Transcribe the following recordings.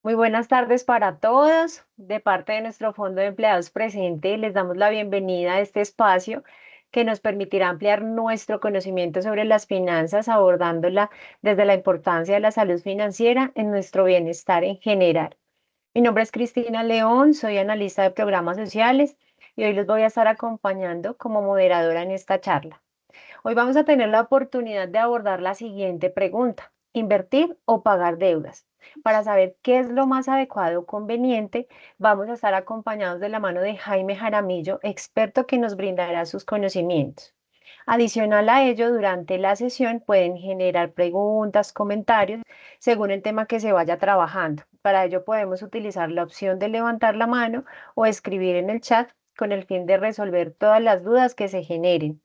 Muy buenas tardes para todos. De parte de nuestro Fondo de Empleados Presente, les damos la bienvenida a este espacio que nos permitirá ampliar nuestro conocimiento sobre las finanzas, abordándola desde la importancia de la salud financiera en nuestro bienestar en general. Mi nombre es Cristina León, soy analista de programas sociales y hoy los voy a estar acompañando como moderadora en esta charla. Hoy vamos a tener la oportunidad de abordar la siguiente pregunta: ¿invertir o pagar deudas? Para saber qué es lo más adecuado o conveniente, vamos a estar acompañados de la mano de Jaime Jaramillo, experto que nos brindará sus conocimientos. Adicional a ello, durante la sesión pueden generar preguntas, comentarios, según el tema que se vaya trabajando. Para ello podemos utilizar la opción de levantar la mano o escribir en el chat con el fin de resolver todas las dudas que se generen.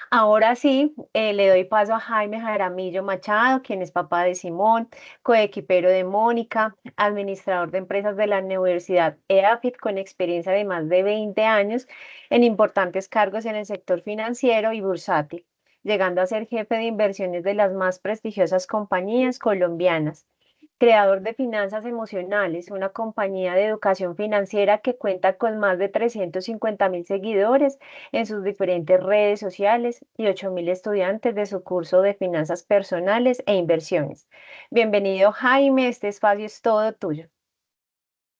Ahora sí, le doy paso a Jaime Jaramillo Machado, quien es papá de Simón, coequipero de Mónica, administrador de empresas de la Universidad EAFIT con experiencia de más de 20 años en importantes cargos en el sector financiero y bursátil, llegando a ser jefe de inversiones de las más prestigiosas compañías colombianas. Creador de Finanzas Emocionales, una compañía de educación financiera que cuenta con más de 350.000 seguidores en sus diferentes redes sociales y 8.000 estudiantes de su curso de finanzas personales e inversiones. Bienvenido, Jaime, este espacio es todo tuyo.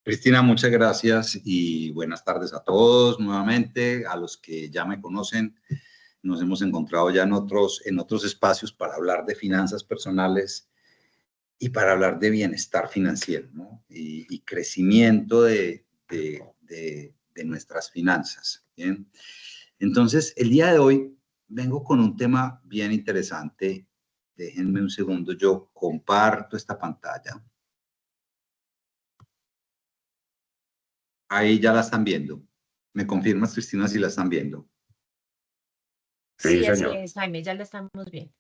Cristina, muchas gracias y buenas tardes a todos nuevamente, a los que ya me conocen. Nos hemos encontrado ya en otros espacios para hablar de finanzas personales y para hablar de bienestar financiero, ¿no? Y crecimiento de nuestras finanzas. ¿Bien? Entonces, el día de hoy vengo con un tema bien interesante. Déjenme un segundo, yo comparto esta pantalla. Ahí ya la están viendo. ¿Me confirmas, Cristina, si la están viendo? Sí, así es, Jaime, ya lo estamos viendo.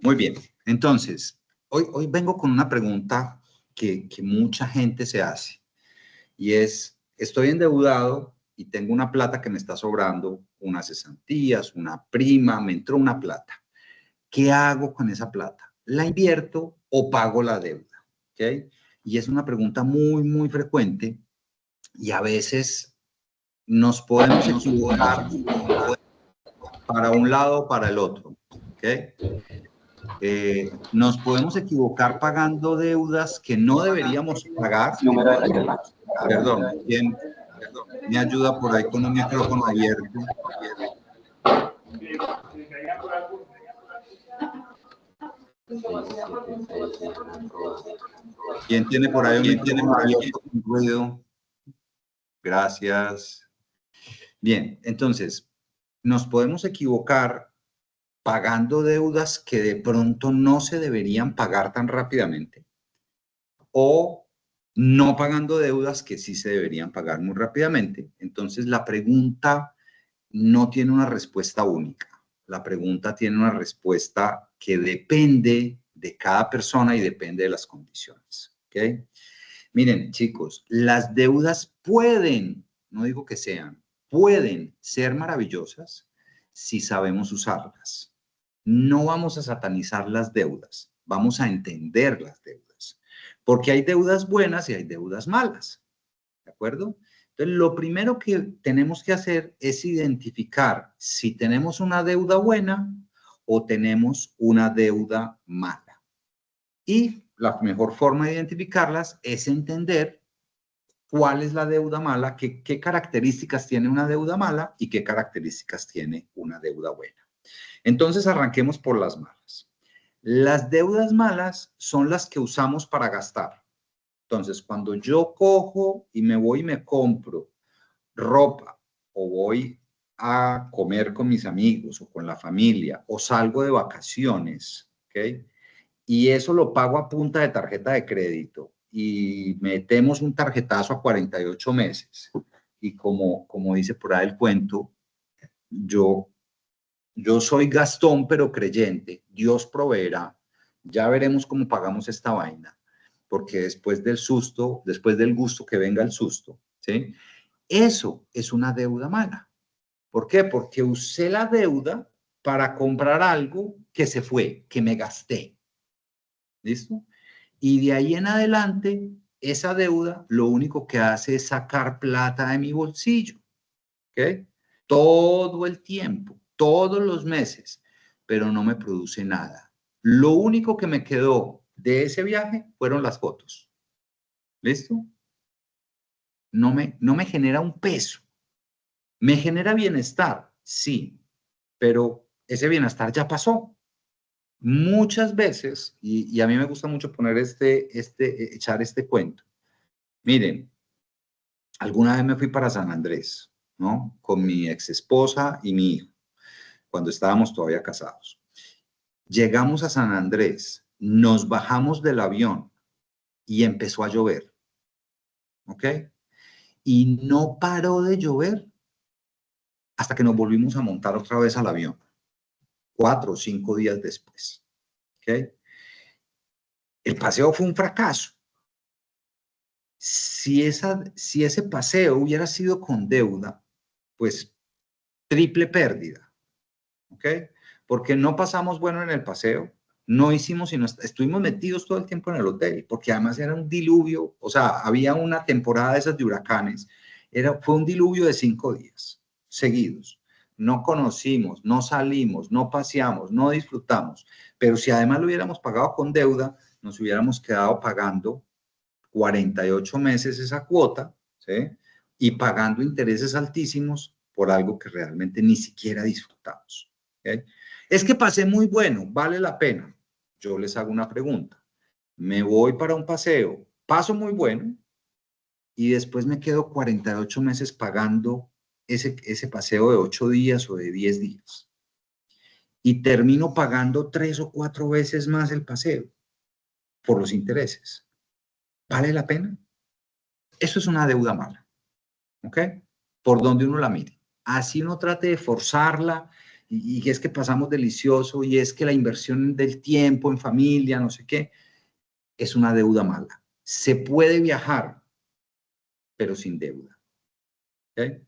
Muy bien. Entonces, hoy vengo con una pregunta que mucha gente se hace y es: estoy endeudado y tengo una plata que me está sobrando, unas cesantías, una prima, me entró una plata. ¿Qué hago con esa plata? ¿La invierto o pago la deuda? ¿Okay? Y es una pregunta muy frecuente y a veces nos podemos equivocar para un lado o para el otro. ¿Okay? Nos podemos equivocar pagando deudas que no deberíamos pagar. Perdón, ¿quién me ayuda por ahí con un micrófono abierto? ¿Quién tiene por ahí un micrófono abierto con ruido? Gracias. Bien, entonces, nos podemos equivocar pagando deudas que de pronto no se deberían pagar tan rápidamente, o no pagando deudas que sí se deberían pagar muy rápidamente. Entonces, la pregunta no tiene una respuesta única. La pregunta tiene una respuesta que depende de cada persona y depende de las condiciones. ¿Okay? Miren, chicos, las deudas pueden, no digo que sean, pueden ser maravillosas si sabemos usarlas. No vamos a satanizar las deudas, vamos a entender las deudas, porque hay deudas buenas y hay deudas malas, ¿de acuerdo? Entonces, lo primero que tenemos que hacer es identificar si tenemos una deuda buena o tenemos una deuda mala. Y la mejor forma de identificarlas es entender cuál es la deuda mala, qué características tiene una deuda mala y qué características tiene una deuda buena. Entonces, arranquemos por las malas. Las deudas malas son las que usamos para gastar. Entonces, cuando yo cojo y me voy y me compro ropa, o voy a comer con mis amigos o con la familia, o salgo de vacaciones, ¿ok? Y eso lo pago a punta de tarjeta de crédito y metemos un tarjetazo a 48 meses. Y como dice por ahí el cuento, yo soy Gastón, pero creyente. Dios proveerá. Ya veremos cómo pagamos esta vaina. Porque después del susto, después del gusto que venga el susto, ¿sí? Eso es una deuda mala. ¿Por qué? Porque usé la deuda para comprar algo que se fue, que me gasté. ¿Listo? Y de ahí en adelante esa deuda lo único que hace es sacar plata de mi bolsillo, ¿ok? Todo el tiempo, todos los meses, pero no me produce nada. Lo único que me quedó de ese viaje fueron las fotos. ¿Listo? No me genera un peso. ¿Me genera bienestar? Sí, pero ese bienestar ya pasó. Muchas veces, y a mí me gusta mucho poner echar este cuento. Miren, alguna vez me fui para San Andrés, ¿no? Con mi ex esposa y mi hijo, cuando estábamos todavía casados. Llegamos a San Andrés, nos bajamos del avión y empezó a llover, ¿ok? Y no paró de llover hasta que nos volvimos a montar otra vez al avión, 4 o 5 días después, ¿ok? El paseo fue un fracaso. Si ese paseo hubiera sido con deuda, pues triple pérdida, ¿ok? Porque no pasamos bueno en el paseo, no hicimos, sino estuvimos metidos todo el tiempo en el hotel, porque además era un diluvio, o sea, había una temporada de esas de huracanes, fue un diluvio de 5 días seguidos. No conocimos, no salimos, no paseamos, no disfrutamos, pero si además lo hubiéramos pagado con deuda, nos hubiéramos quedado pagando 48 meses esa cuota, ¿sí? Y pagando intereses altísimos por algo que realmente ni siquiera disfrutamos. ¿Okay? Es que pasé muy bueno, vale la pena. Yo les hago una pregunta. Me voy para un paseo, paso muy bueno y después me quedo 48 meses pagando ese paseo de 8 días o de 10 días. Y termino pagando 3 o 4 veces más el paseo por los intereses. ¿Vale la pena? Eso es una deuda mala. ¿Ok? Por donde uno la mire. Así uno trate de forzarla y es que pasamos delicioso y es que la inversión del tiempo en familia, no sé qué, es una deuda mala. Se puede viajar, pero sin deuda. ¿Ok?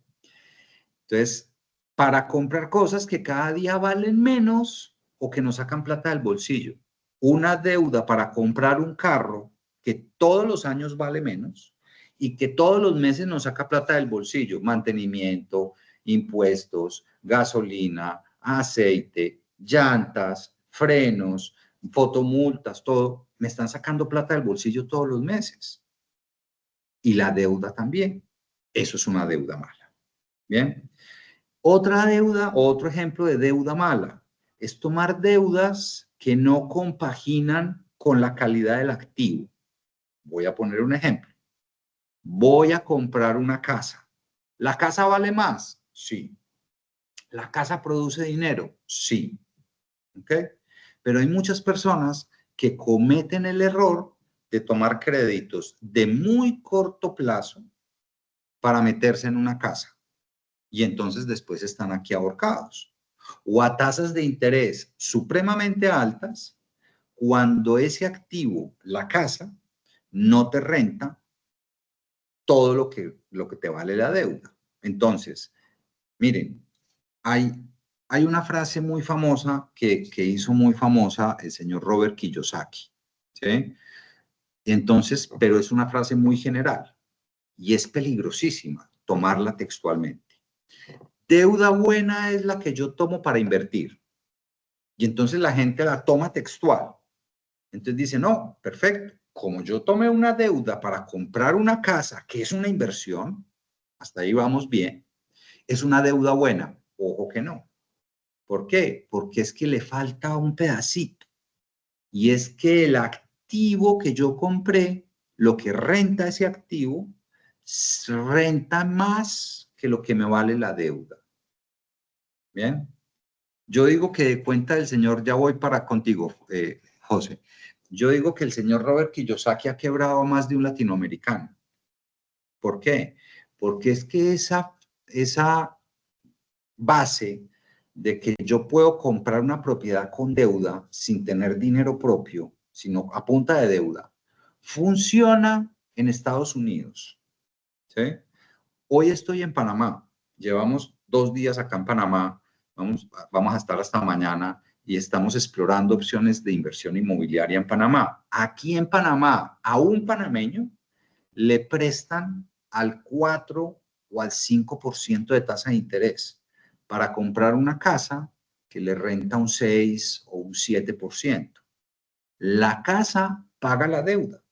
Entonces, para comprar cosas que cada día valen menos o que nos sacan plata del bolsillo. Una deuda para comprar un carro que todos los años vale menos y que todos los meses nos saca plata del bolsillo, mantenimiento, impuestos, gasolina, aceite, llantas, frenos, fotomultas, todo, me están sacando plata del bolsillo todos los meses. Y la deuda también. Eso es una deuda mala. Bien. Otra deuda, otro ejemplo de deuda mala, es tomar deudas que no compaginan con la calidad del activo. Voy a poner un ejemplo. Voy a comprar una casa. ¿La casa vale más? Sí. ¿La casa produce dinero? Sí. ¿Ok? Pero hay muchas personas que cometen el error de tomar créditos de muy corto plazo para meterse en una casa. Y entonces después están aquí ahorcados. O a tasas de interés supremamente altas cuando ese activo, la casa, no te renta todo lo que te vale la deuda. Entonces, miren, hay una frase muy famosa que hizo muy famosa el señor Robert Kiyosaki, ¿sí? Entonces, pero es una frase muy general y es peligrosísima tomarla textualmente. Deuda buena es la que yo tomo para invertir. Y entonces la gente la toma textual. Entonces dice, no, perfecto. Como yo tomé una deuda para comprar una casa, que es una inversión, hasta ahí vamos bien, es una deuda buena. Ojo que no. ¿Por qué? Porque es que le falta un pedacito. Y es que el activo que yo compré, lo que renta ese activo, renta más que lo que me vale la deuda. Bien. Yo digo que de cuenta del señor, ya voy para contigo, José. Yo digo que el señor Robert Kiyosaki ha quebrado a más de un latinoamericano. ¿Por qué? Porque es que esa base de que yo puedo comprar una propiedad con deuda sin tener dinero propio, sino a punta de deuda, funciona en Estados Unidos. ¿Sí? Hoy estoy en Panamá. Llevamos 2 días acá en Panamá. Vamos a estar hasta mañana y estamos explorando opciones de inversión inmobiliaria en Panamá. Aquí en Panamá, a un panameño le prestan al 4 o al 5% de tasa de interés para comprar una casa que le renta un 6 o un 7%. La casa paga la deuda,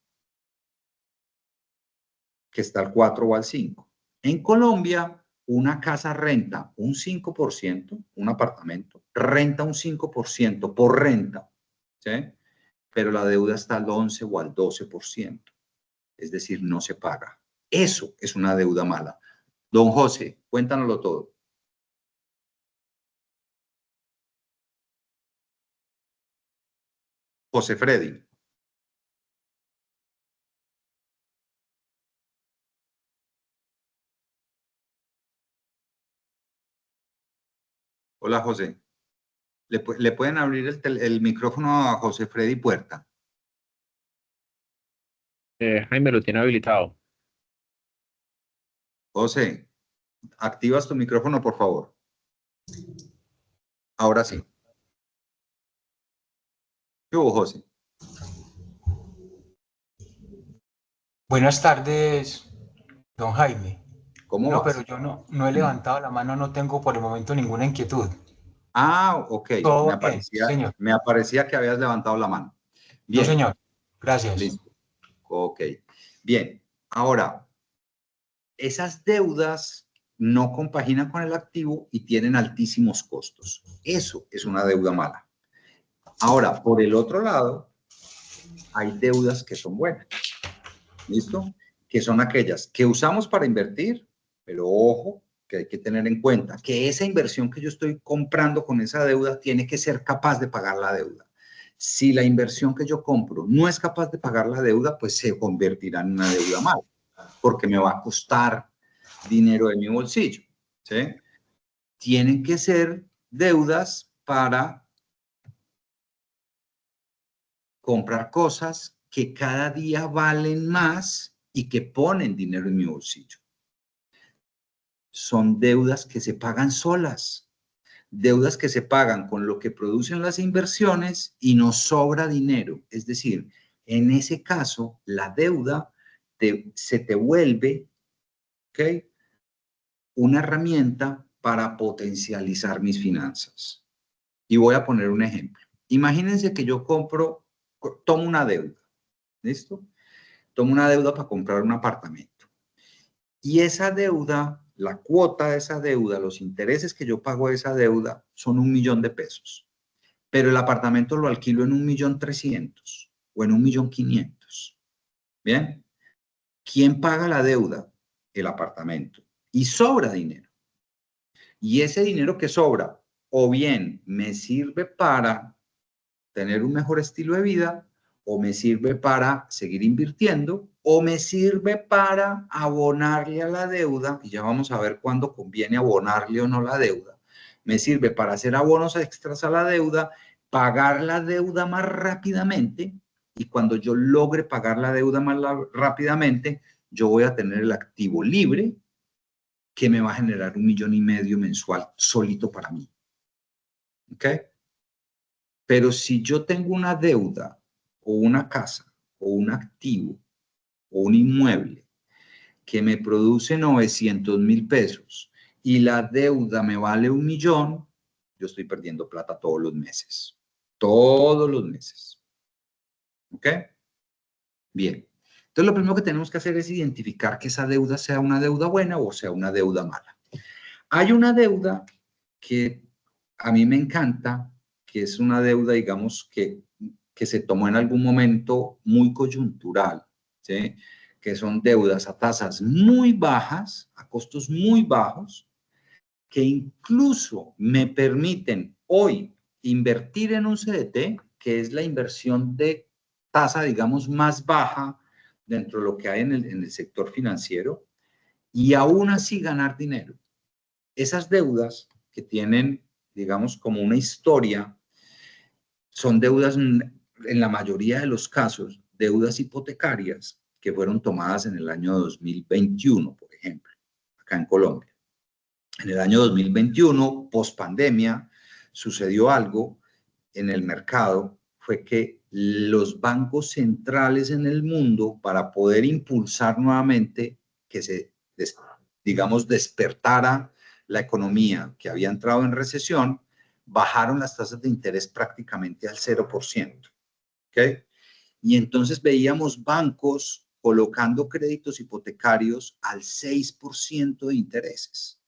que está al 4 o al 5. En Colombia, una casa renta un 5%, un apartamento, renta un 5% por renta, ¿sí? Pero la deuda está al 11 o al 12%. Es decir, no se paga. Eso es una deuda mala. Don José, cuéntanoslo todo. José Freddy. Hola, José. ¿Le pueden abrir el micrófono a José Freddy Puerta? Jaime lo tiene habilitado. José, activas tu micrófono, por favor. Ahora sí. ¿Qué hubo, José? Buenas tardes, don Jaime. ¿Cómo No, vas? pero yo no he levantado la mano, no tengo por el momento ninguna inquietud. Ah, ok. Todo Me bien, sí, aparecía, señor. me aparecía que habías levantado la mano. No, Bien, señor. Gracias. listo. Ok. Bien. Ahora, esas deudas no compaginan con el activo y tienen altísimos costos. Eso es una deuda mala. Ahora, por el otro lado, hay deudas que son buenas. ¿Listo? Que son aquellas que usamos para invertir, pero ojo, que hay que tener en cuenta que esa inversión que yo estoy comprando con esa deuda tiene que ser capaz de pagar la deuda. Si la inversión que yo compro no es capaz de pagar la deuda, pues se convertirá en una deuda mala, porque me va a costar dinero de mi bolsillo. ¿Sí? Tienen que ser deudas para comprar cosas que cada día valen más y que ponen dinero en mi bolsillo. Son deudas que se pagan solas, deudas que se pagan con lo que producen las inversiones y nos sobra dinero. Es decir, en ese caso, la deuda se te vuelve, ¿ok?, una herramienta para potencializar mis finanzas. Y voy a poner un ejemplo. Imagínense que yo tomo una deuda, ¿listo? Tomo una deuda para comprar un apartamento. Y esa deuda, la cuota de esa deuda, los intereses que yo pago de esa deuda son 1.000.000 de pesos. Pero el apartamento lo alquilo en 1.300.000 o en 1.500.000. ¿Bien? ¿Quién paga la deuda? El apartamento. Y sobra dinero. Y ese dinero que sobra, o bien me sirve para tener un mejor estilo de vida, o me sirve para seguir invirtiendo, o me sirve para abonarle a la deuda, y ya vamos a ver cuándo conviene abonarle o no la deuda. Me sirve para hacer abonos extras a la deuda, pagar la deuda más rápidamente, y cuando yo logre pagar la deuda más rápidamente, yo voy a tener el activo libre que me va a generar 1.500.000 mensual solito para mí. ¿Ok? Pero si yo tengo una deuda o una casa o un activo o un inmueble que me produce 900.000 pesos y la deuda me vale 1.000.000, yo estoy perdiendo plata todos los meses. Todos los meses. ¿Ok? Bien. Entonces, lo primero que tenemos que hacer es identificar que esa deuda sea una deuda buena o sea una deuda mala. Hay una deuda que a mí me encanta, que es una deuda, digamos, que se tomó en algún momento muy coyuntural, ¿sí? Que son deudas a tasas muy bajas, a costos muy bajos, que incluso me permiten hoy invertir en un CDT, que es la inversión de tasa, digamos, más baja dentro de lo que hay en el sector financiero, y aún así ganar dinero. Esas deudas que tienen, digamos, como una historia, son deudas, en la mayoría de los casos, deudas hipotecarias que fueron tomadas en el año 2021, por ejemplo, acá en Colombia. En el año 2021, post pandemia, sucedió algo en el mercado, fue que los bancos centrales en el mundo, para poder impulsar nuevamente que se, digamos, despertara la economía que había entrado en recesión, bajaron las tasas de interés prácticamente al 0%. ¿Okay? Y entonces veíamos bancos colocando créditos hipotecarios al 6% de intereses.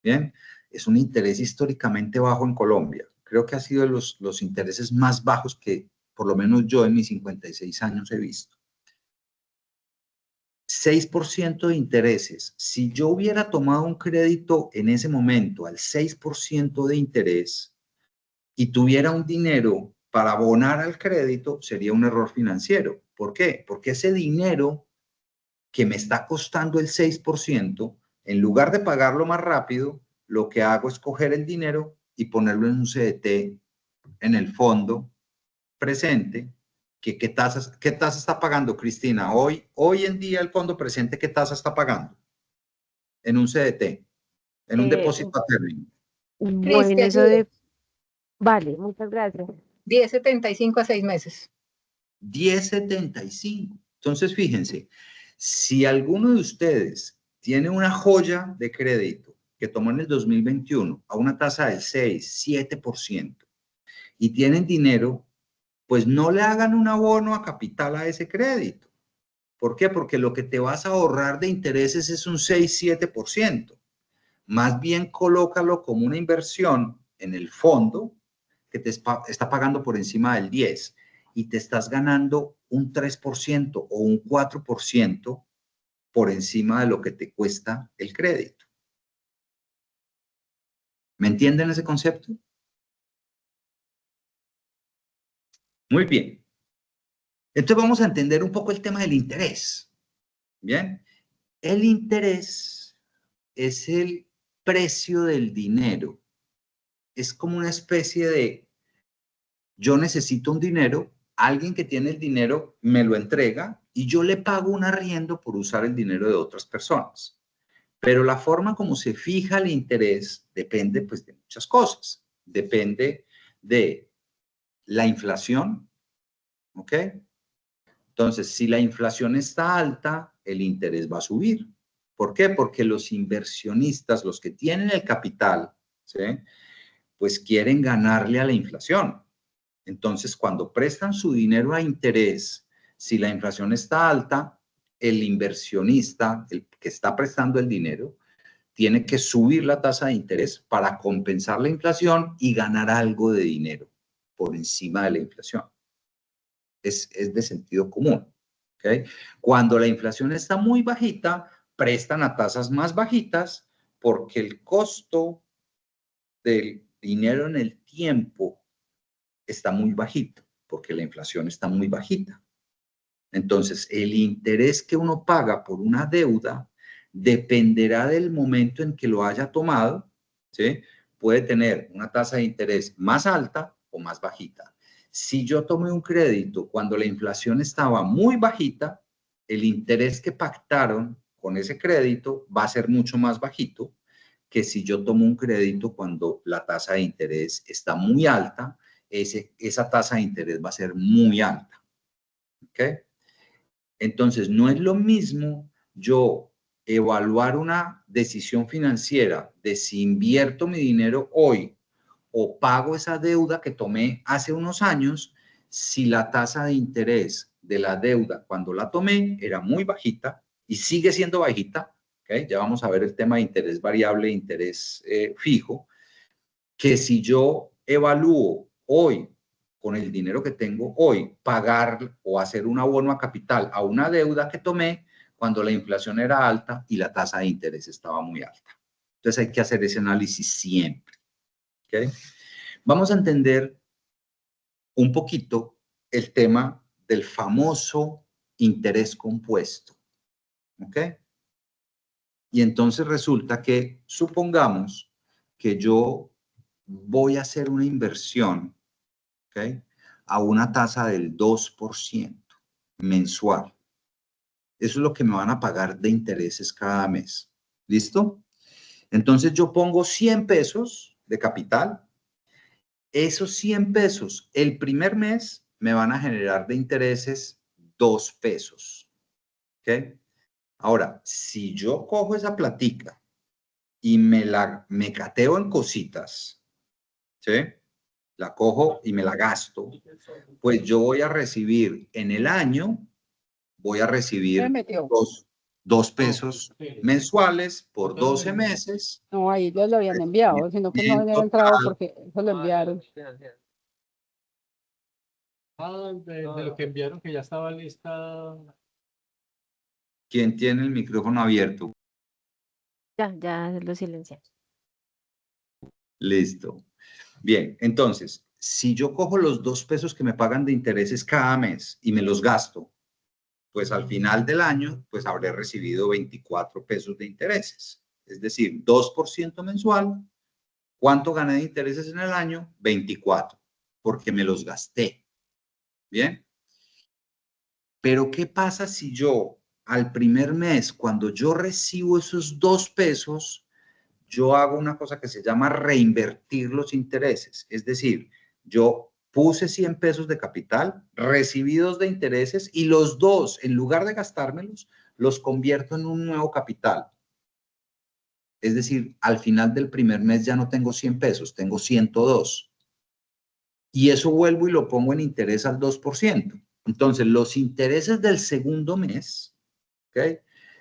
Bien, es un interés históricamente bajo en Colombia. Creo que ha sido los intereses más bajos que por lo menos yo en mis 56 años he visto. 6% de intereses. Si yo hubiera tomado un crédito en ese momento al 6% de interés y tuviera un dinero para abonar al crédito, sería un error financiero. ¿Por qué? Porque ese dinero que me está costando el 6%, en lugar de pagarlo más rápido, lo que hago es coger el dinero y ponerlo en un CDT en el fondo presente. ¿Qué tasa está pagando, Cristina? Hoy en día el fondo presente, ¿qué tasa está pagando? En un CDT, en un Eh, depósito a término. Cris, te bueno, eso ayudo. de... Vale, muchas gracias. 10,75 a 6 meses. 10,75. Entonces, fíjense, si alguno de ustedes tiene una joya de crédito que tomó en el 2021 a una tasa del 6, 7% y tienen dinero, pues no le hagan un abono a capital a ese crédito. ¿Por qué? Porque lo que te vas a ahorrar de intereses es un 6, 7%. Más bien colócalo como una inversión en el fondo que te está pagando por encima del 10 y te estás ganando un 3% o un 4% por encima de lo que te cuesta el crédito. ¿Me entienden ese concepto? Muy bien. Entonces vamos a entender un poco el tema del interés. Bien. El interés es el precio del dinero. Es como una especie de, yo necesito un dinero, alguien que tiene el dinero me lo entrega y yo le pago un arriendo por usar el dinero de otras personas. Pero la forma como se fija el interés depende pues de muchas cosas. Depende de la inflación, ¿ok? Entonces, si la inflación está alta, el interés va a subir. ¿Por qué? Porque los inversionistas, los que tienen el capital, ¿sí? Pues quieren ganarle a la inflación. Entonces, cuando prestan su dinero a interés, si la inflación está alta, el inversionista, el que está prestando el dinero, tiene que subir la tasa de interés para compensar la inflación y ganar algo de dinero por encima de la inflación. Es de sentido común. ¿Okay? Cuando la inflación está muy bajita, prestan a tasas más bajitas porque el costo del dinero en el tiempo está muy bajito, porque la inflación está muy bajita. Entonces, el interés que uno paga por una deuda dependerá del momento en que lo haya tomado, ¿sí? Puede tener una tasa de interés más alta o más bajita. Si yo tomé un crédito cuando la inflación estaba muy bajita, el interés que pactaron con ese crédito va a ser mucho más bajito que si yo tomo un crédito cuando la tasa de interés está muy alta, esa tasa de interés va a ser muy alta. ¿Ok? Entonces, no es lo mismo yo evaluar una decisión financiera de si invierto mi dinero hoy o pago esa deuda que tomé hace unos años, si la tasa de interés de la deuda cuando la tomé era muy bajita y sigue siendo bajita, ¿okay? Ya vamos a ver el tema de interés variable e interés fijo, que si yo evalúo hoy con el dinero que tengo hoy, pagar o hacer un abono a capital a una deuda que tomé cuando la inflación era alta y la tasa de interés estaba muy alta. Entonces hay que hacer ese análisis siempre. ¿Okay? Vamos a entender un poquito el tema del famoso interés compuesto. ¿Ok? Y entonces resulta que, supongamos que yo voy a hacer una inversión, ¿ok? A una tasa del 2% mensual. Eso es lo que me van a pagar de intereses cada mes. ¿Listo? Entonces yo pongo 100 pesos de capital Esos 100 pesos, el primer mes me van a generar de intereses 2 pesos. ¿Ok? Ahora, si yo cojo esa platica y me cateo en cositas, ¿sí? La cojo y me la gasto, pues yo voy a recibir en el año, voy a Se recibir metió. 2 pesos mensuales por 12 meses. No, ahí ya lo habían enviado, sino que no En había entrado total, porque eso lo enviaron. De lo que enviaron que ya estaba lista. ¿quién tiene el micrófono abierto? Ya lo silencié. Listo. Bien, entonces, si yo cojo los 2 pesos que me pagan de intereses cada mes y me los gasto, pues al final del año, pues habré recibido 24 pesos de intereses. Es decir, 2% mensual. ¿Cuánto gané de intereses en el año? 24, porque me los gasté. Bien. Pero ¿qué pasa si yo al primer mes, cuando yo recibo esos 2 pesos, yo hago una cosa que se llama reinvertir los intereses? Es decir, yo puse 100 pesos de capital, recibí 2 de intereses y los 2, en lugar de gastármelos, los convierto en un nuevo capital. Es decir, al final del primer mes ya no tengo 100 pesos, tengo 102. Y eso vuelvo y lo pongo en interés al 2%. Entonces, los intereses del segundo mes, ¿ok?,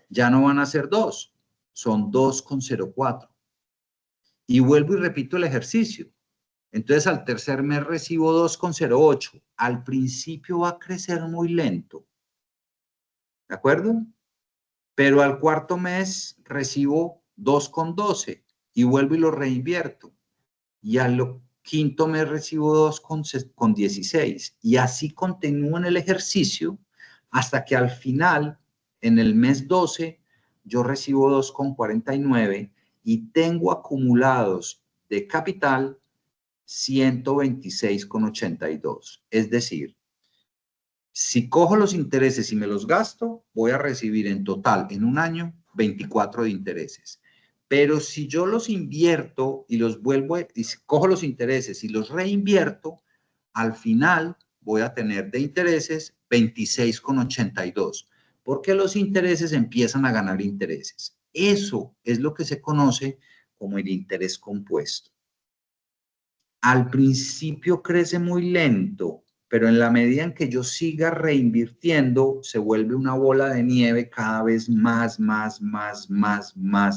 ya no van a ser 2, son 2,04. Y vuelvo y repito el ejercicio. Entonces, al tercer mes recibo 2,08. Al principio va a crecer muy lento. ¿De acuerdo? Pero al cuarto mes recibo 2,12 y vuelvo y lo reinvierto. Y al quinto mes recibo 2,16. Y así continúo en el ejercicio hasta que al final, en el mes 12, yo recibo 2,49 y tengo acumulados de capital 126,82. Es decir, si cojo los intereses y me los gasto, voy a recibir en total en un año 24 de intereses. Pero si yo los invierto y los vuelvo, y cojo los intereses y los reinvierto, al final voy a tener de intereses 26,82, porque los intereses empiezan a ganar intereses. Eso es lo que se conoce como el interés compuesto. Al principio crece muy lento, pero en la medida en que yo siga reinvirtiendo, se vuelve una bola de nieve cada vez más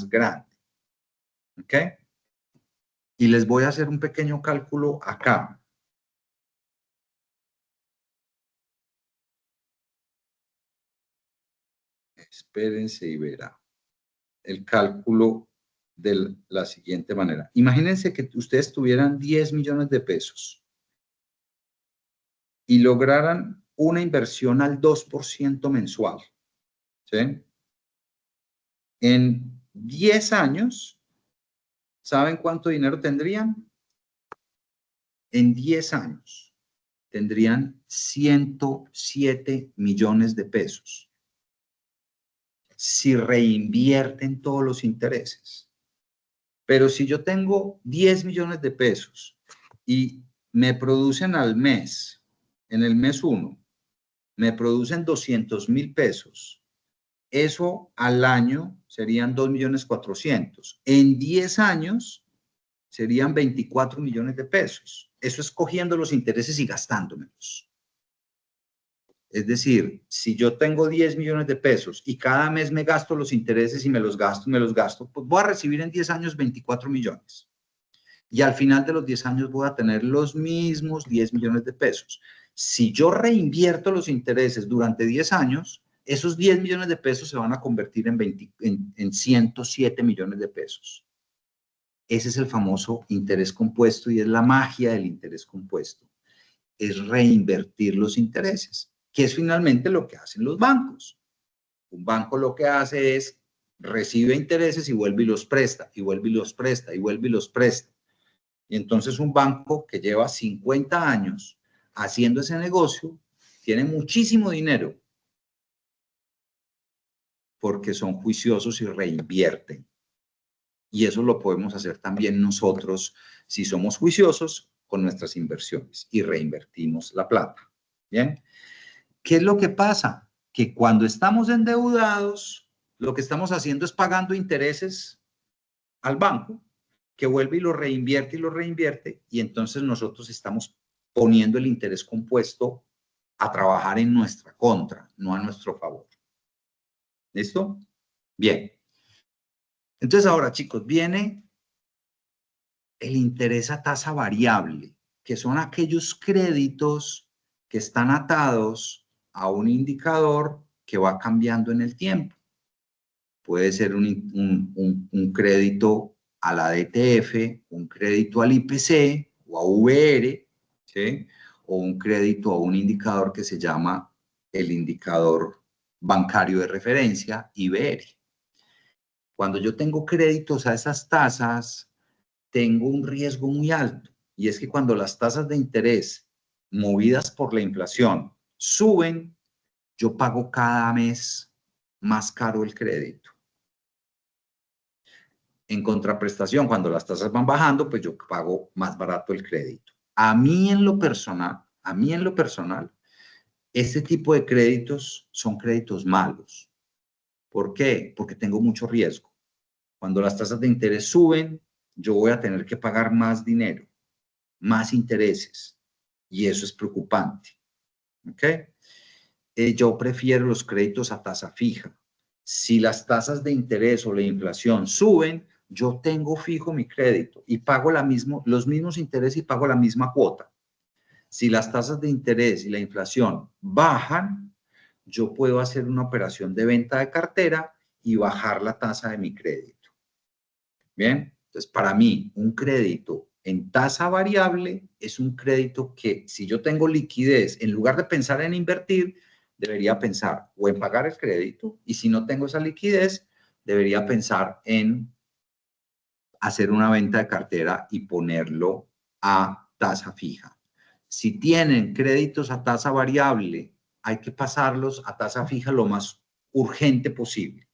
grande. ¿Ok? Y les voy a hacer un pequeño cálculo acá. Espérense y verá el cálculo de la siguiente manera. Imagínense que ustedes tuvieran 10 millones de pesos y lograran una inversión al 2% mensual. ¿Sí? En 10 años, ¿saben cuánto dinero tendrían? En 10 años tendrían 107 millones de pesos si reinvierten todos los intereses. Pero si yo tengo 10 millones de pesos y me producen al mes, en el mes 1, me producen 200,000 pesos, eso al año serían 2,400,000. En 10 años serían 24 millones de pesos. Eso es cogiendo los intereses y gastándomelos. Es decir, si yo tengo 10 millones de pesos y cada mes me gasto los intereses y me los gasto, pues voy a recibir en 10 años 24 millones. Y al final de los 10 años voy a tener los mismos 10 millones de pesos. Si yo reinvierto los intereses durante 10 años, esos 10 millones de pesos se van a convertir en 107 millones de pesos. Ese es el famoso interés compuesto y es la magia del interés compuesto. Es reinvertir los intereses, que es finalmente lo que hacen los bancos. Un banco lo que hace es recibe intereses y vuelve y los presta, y vuelve y los presta, y vuelve y los presta. Y entonces un banco que lleva 50 años haciendo ese negocio tiene muchísimo dinero porque son juiciosos y reinvierten. Y eso lo podemos hacer también nosotros si somos juiciosos con nuestras inversiones y reinvertimos la plata. ¿Bien? ¿Qué es lo que pasa? Que cuando estamos endeudados, lo que estamos haciendo es pagando intereses al banco, que vuelve y lo reinvierte, y entonces nosotros estamos poniendo el interés compuesto a trabajar en nuestra contra, no a nuestro favor. ¿Listo? Bien. Entonces ahora, chicos, viene el interés a tasa variable, que son aquellos créditos que están atados a un indicador que va cambiando en el tiempo. Puede ser un crédito a la DTF, un crédito al IPC o a VR, ¿sí? O un crédito a un indicador que se llama el indicador bancario de referencia, IBR. Cuando yo tengo créditos a esas tasas, tengo un riesgo muy alto, y es que cuando las tasas de interés movidas por la inflación suben, yo pago cada mes más caro el crédito. En contraprestación, cuando las tasas van bajando, pues yo pago más barato el crédito. A mí en lo personal, este tipo de créditos son créditos malos. ¿Por qué? Porque tengo mucho riesgo. Cuando las tasas de interés suben, yo voy a tener que pagar más dinero, más intereses, y eso es preocupante. ¿Ok? Yo prefiero los créditos a tasa fija. Si las tasas de interés o la inflación suben, yo tengo fijo mi crédito y pago los mismos intereses y pago la misma cuota. Si las tasas de interés y la inflación bajan, yo puedo hacer una operación de venta de cartera y bajar la tasa de mi crédito. Bien, entonces para mí un crédito en tasa variable es un crédito que, si yo tengo liquidez, en lugar de pensar en invertir, debería pensar o en pagar el crédito, y si no tengo esa liquidez, debería pensar en hacer una venta de cartera y ponerlo a tasa fija. Si tienen créditos a tasa variable, hay que pasarlos a tasa fija lo más urgente posible.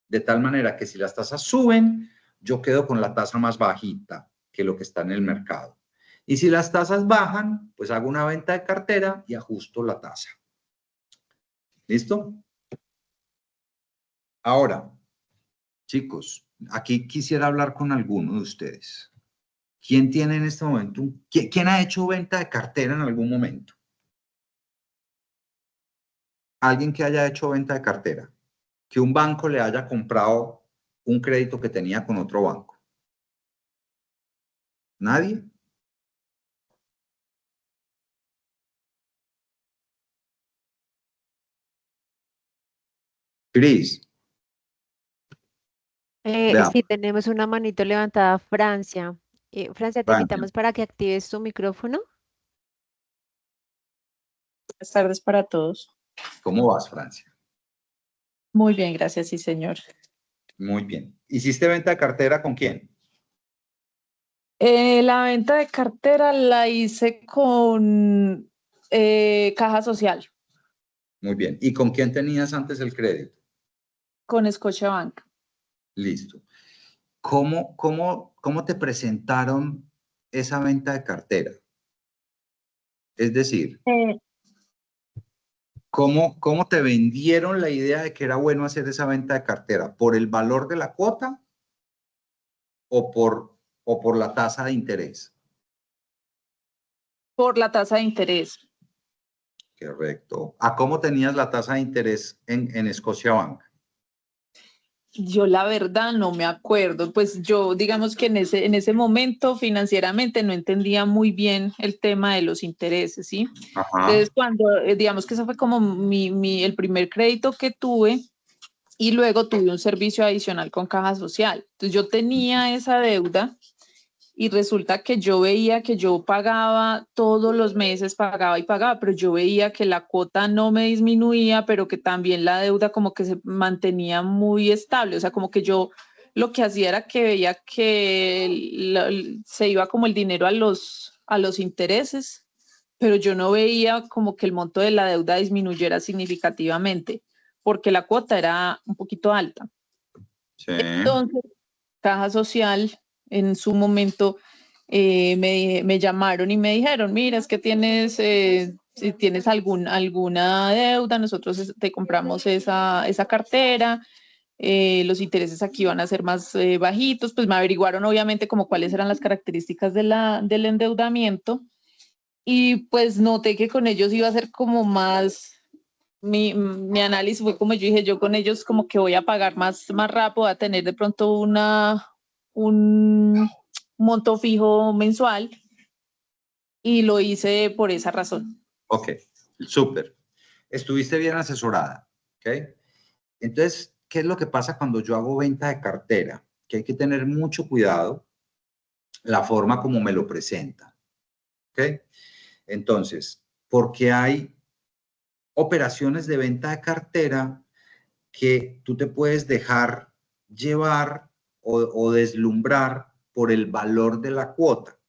De tal manera que si las tasas suben, yo quedo con la tasa más bajita que lo que está en el mercado. Y si las tasas bajan, pues hago una venta de cartera y ajusto la tasa. ¿Listo? Ahora, chicos, aquí quisiera hablar con alguno de ustedes. ¿Quién tiene en este momento, quién ha hecho venta de cartera en algún momento? Alguien que haya hecho venta de cartera, que un banco le haya comprado un crédito que tenía con otro banco. ¿Nadie? Cris, veamos. Sí, tenemos una manito levantada, Francia. Francia, te Francia, invitamos para que actives tu micrófono. Buenas tardes para todos. ¿cómo vas, Francia? Muy bien, gracias, sí, señor. Muy bien. ¿Hiciste venta de cartera con quién? La venta de cartera la hice con Caja Social, Muy bien. ¿Y con quién tenías antes el crédito? con Scotiabank. Listo. ¿Cómo te presentaron esa venta de cartera? Es decir, Eh, ¿cómo te vendieron la idea de que era bueno hacer esa venta de cartera? ¿Por el valor de la cuota o por la tasa de interés? por la tasa de interés. Correcto. ¿A cómo tenías la tasa de interés en Scotiabank? Yo la verdad no me acuerdo, pues yo digamos que en ese momento financieramente no entendía muy bien el tema de los intereses, ¿sí? Ajá. Entonces cuando, digamos que eso fue como el primer crédito que tuve, y luego tuve un servicio adicional con Caja Social. Entonces yo tenía esa deuda y resulta que yo veía que yo pagaba todos los meses, pagaba y pagaba, pero yo veía que la cuota no me disminuía, pero que también la deuda como que se mantenía muy estable. O sea, como que yo lo que hacía era que veía que se iba como el dinero a los intereses, pero yo no veía como que el monto de la deuda disminuyera significativamente, porque la cuota era un poquito alta. Sí. Entonces, Caja Social en su momento me llamaron y me dijeron, mira, es que tienes, si tienes alguna deuda, nosotros te compramos esa cartera, los intereses aquí van a ser más bajitos, pues me averiguaron obviamente como cuáles eran las características del endeudamiento y pues noté que con ellos iba a ser como más, mi análisis fue como yo dije, yo con ellos como que voy a pagar más rápido, voy a tener de pronto un monto fijo mensual y lo hice por esa razón. Ok, súper. Estuviste bien asesorada, ¿ok? Entonces, ¿qué es lo que pasa cuando yo hago venta de cartera? Que hay que tener mucho cuidado la forma como me lo presenta, ¿ok? Entonces, porque hay operaciones de venta de cartera que tú te puedes dejar llevar o deslumbrar por el valor de la cuota.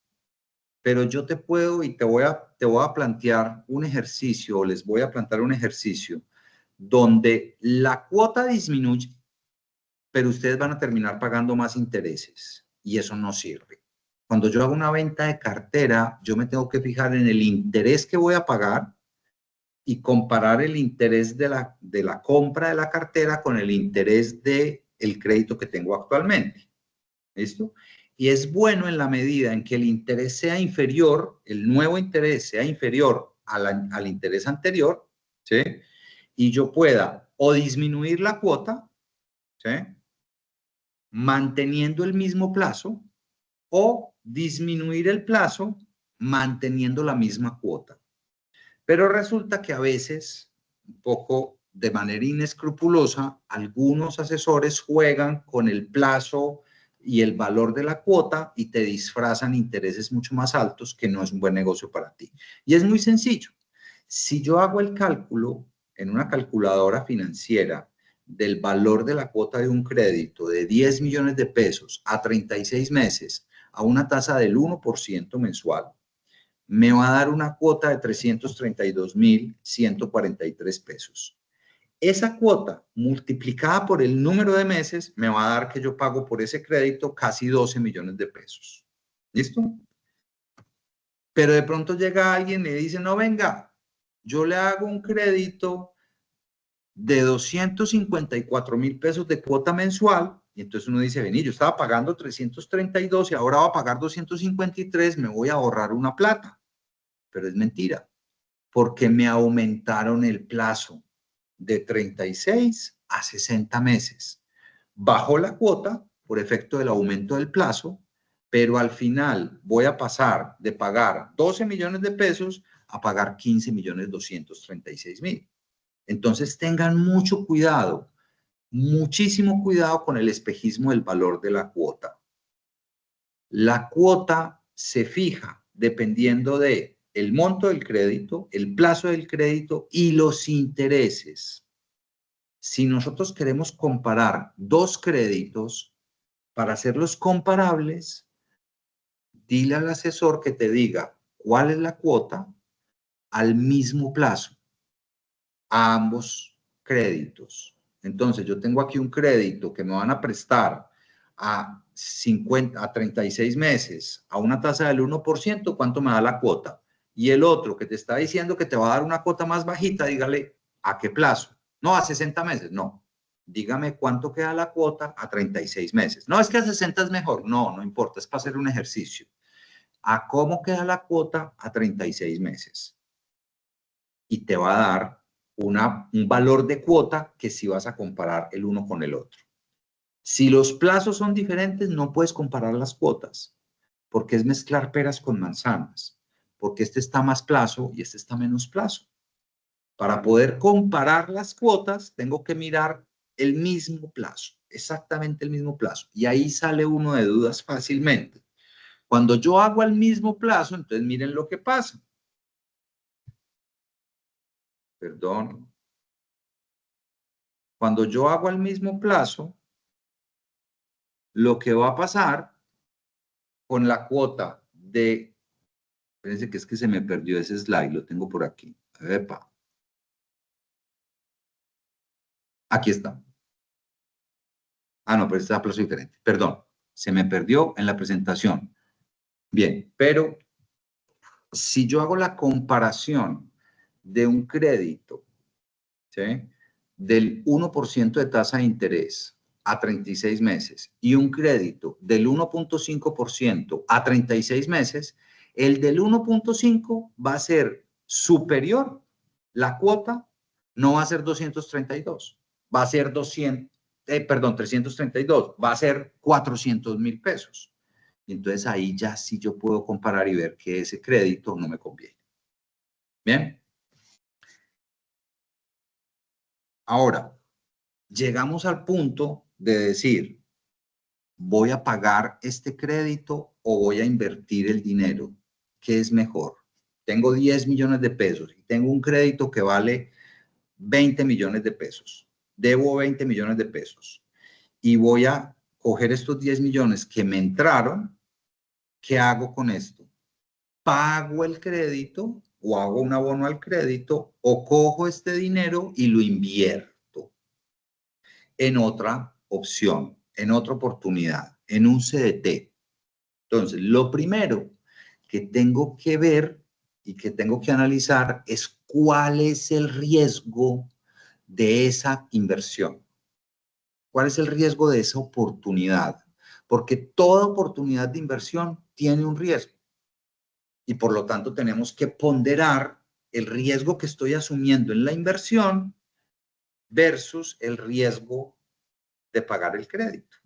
Pero yo te puedo y te voy a plantear un ejercicio, o les voy a plantear un ejercicio donde la cuota disminuye, pero ustedes van a terminar pagando más intereses y eso no sirve. Cuando yo hago una venta de cartera, yo me tengo que fijar en el interés que voy a pagar y comparar el interés de la compra de la cartera con el interés del crédito que tengo actualmente. ¿Listo? Y es bueno en la medida en que el interés sea inferior, el nuevo interés sea inferior al interés anterior, ¿sí? Y yo pueda o disminuir la cuota, ¿sí? Manteniendo el mismo plazo, o disminuir el plazo manteniendo la misma cuota. Pero resulta que a veces, un poco de manera inescrupulosa, algunos asesores juegan con el plazo y el valor de la cuota y te disfrazan intereses mucho más altos, que no es un buen negocio para ti. Y es muy sencillo. Si yo hago el cálculo en una calculadora financiera del valor de la cuota de un crédito de 10 millones de pesos a 36 meses a una tasa del 1% mensual, me va a dar una cuota de 332.143 pesos. Esa cuota multiplicada por el número de meses me va a dar que yo pago por ese crédito casi 12 millones de pesos. ¿Listo? Pero de pronto llega alguien y le dice, no, venga, yo le hago un crédito de 254.000 pesos de cuota mensual. Y entonces uno dice, vení, yo estaba pagando 332 y ahora va a pagar 253, me voy a ahorrar una plata. Pero es mentira, porque me aumentaron el plazo de 36 a 60 meses. Bajó la cuota por efecto del aumento del plazo, pero al final voy a pasar de pagar 12 millones de pesos a pagar 15.236.000. Entonces tengan mucho cuidado, muchísimo cuidado con el espejismo del valor de la cuota. La cuota se fija dependiendo de el monto del crédito, el plazo del crédito y los intereses. Si nosotros queremos comparar dos créditos para hacerlos comparables, dile al asesor que te diga cuál es la cuota al mismo plazo a ambos créditos. Entonces, yo tengo aquí un crédito que me van a prestar a 36 meses a una tasa del 1%, ¿cuánto me da la cuota? Y el otro que te está diciendo que te va a dar una cuota más bajita, dígale, ¿a qué plazo? No, a 60 meses, no. Dígame cuánto queda la cuota a 36 meses. No, es que a 60 es mejor. No, no importa, es para hacer un ejercicio. ¿A cómo queda la cuota a 36 meses? Y te va a dar un valor de cuota que si vas a comparar el uno con el otro. Si los plazos son diferentes, no puedes comparar las cuotas, porque es mezclar peras con manzanas, porque este está más plazo y este está menos plazo. Para poder comparar las cuotas, tengo que mirar el mismo plazo, exactamente el mismo plazo. Y ahí sale uno de dudas fácilmente. Cuando yo hago al mismo plazo, entonces miren lo que pasa. Perdón. Cuando yo hago al mismo plazo, lo que va a pasar con la cuota de... Espérense que es que se me perdió ese slide, lo tengo por aquí. Epa. Aquí está. Ah, no, pero este es a plazo diferente. Perdón, se me perdió en la presentación. Bien, pero si yo hago la comparación de un crédito, ¿sí?, del 1% de tasa de interés a 36 meses y un crédito del 1.5% a 36 meses, el del 1.5 va a ser superior, la cuota no va a ser 232, va a ser 332, va a ser 400.000 pesos. Y entonces ahí ya sí yo puedo comparar y ver que ese crédito no me conviene. Bien. Ahora, llegamos al punto de decir, ¿voy a pagar este crédito o voy a invertir el dinero? ¿Qué es mejor? Tengo 10 millones de pesos y tengo un crédito que vale 20 millones de pesos. Debo 20 millones de pesos y voy a coger estos 10 millones que me entraron. ¿Qué hago con esto? ¿Pago el crédito o hago un abono al crédito o cojo este dinero y lo invierto en otra opción, en otra oportunidad, en un CDT? Entonces, lo primero que tengo que ver y que tengo que analizar es cuál es el riesgo de esa inversión. ¿Cuál es el riesgo de esa oportunidad? Porque toda oportunidad de inversión tiene un riesgo y por lo tanto tenemos que ponderar el riesgo que estoy asumiendo en la inversión versus el riesgo de pagar el crédito.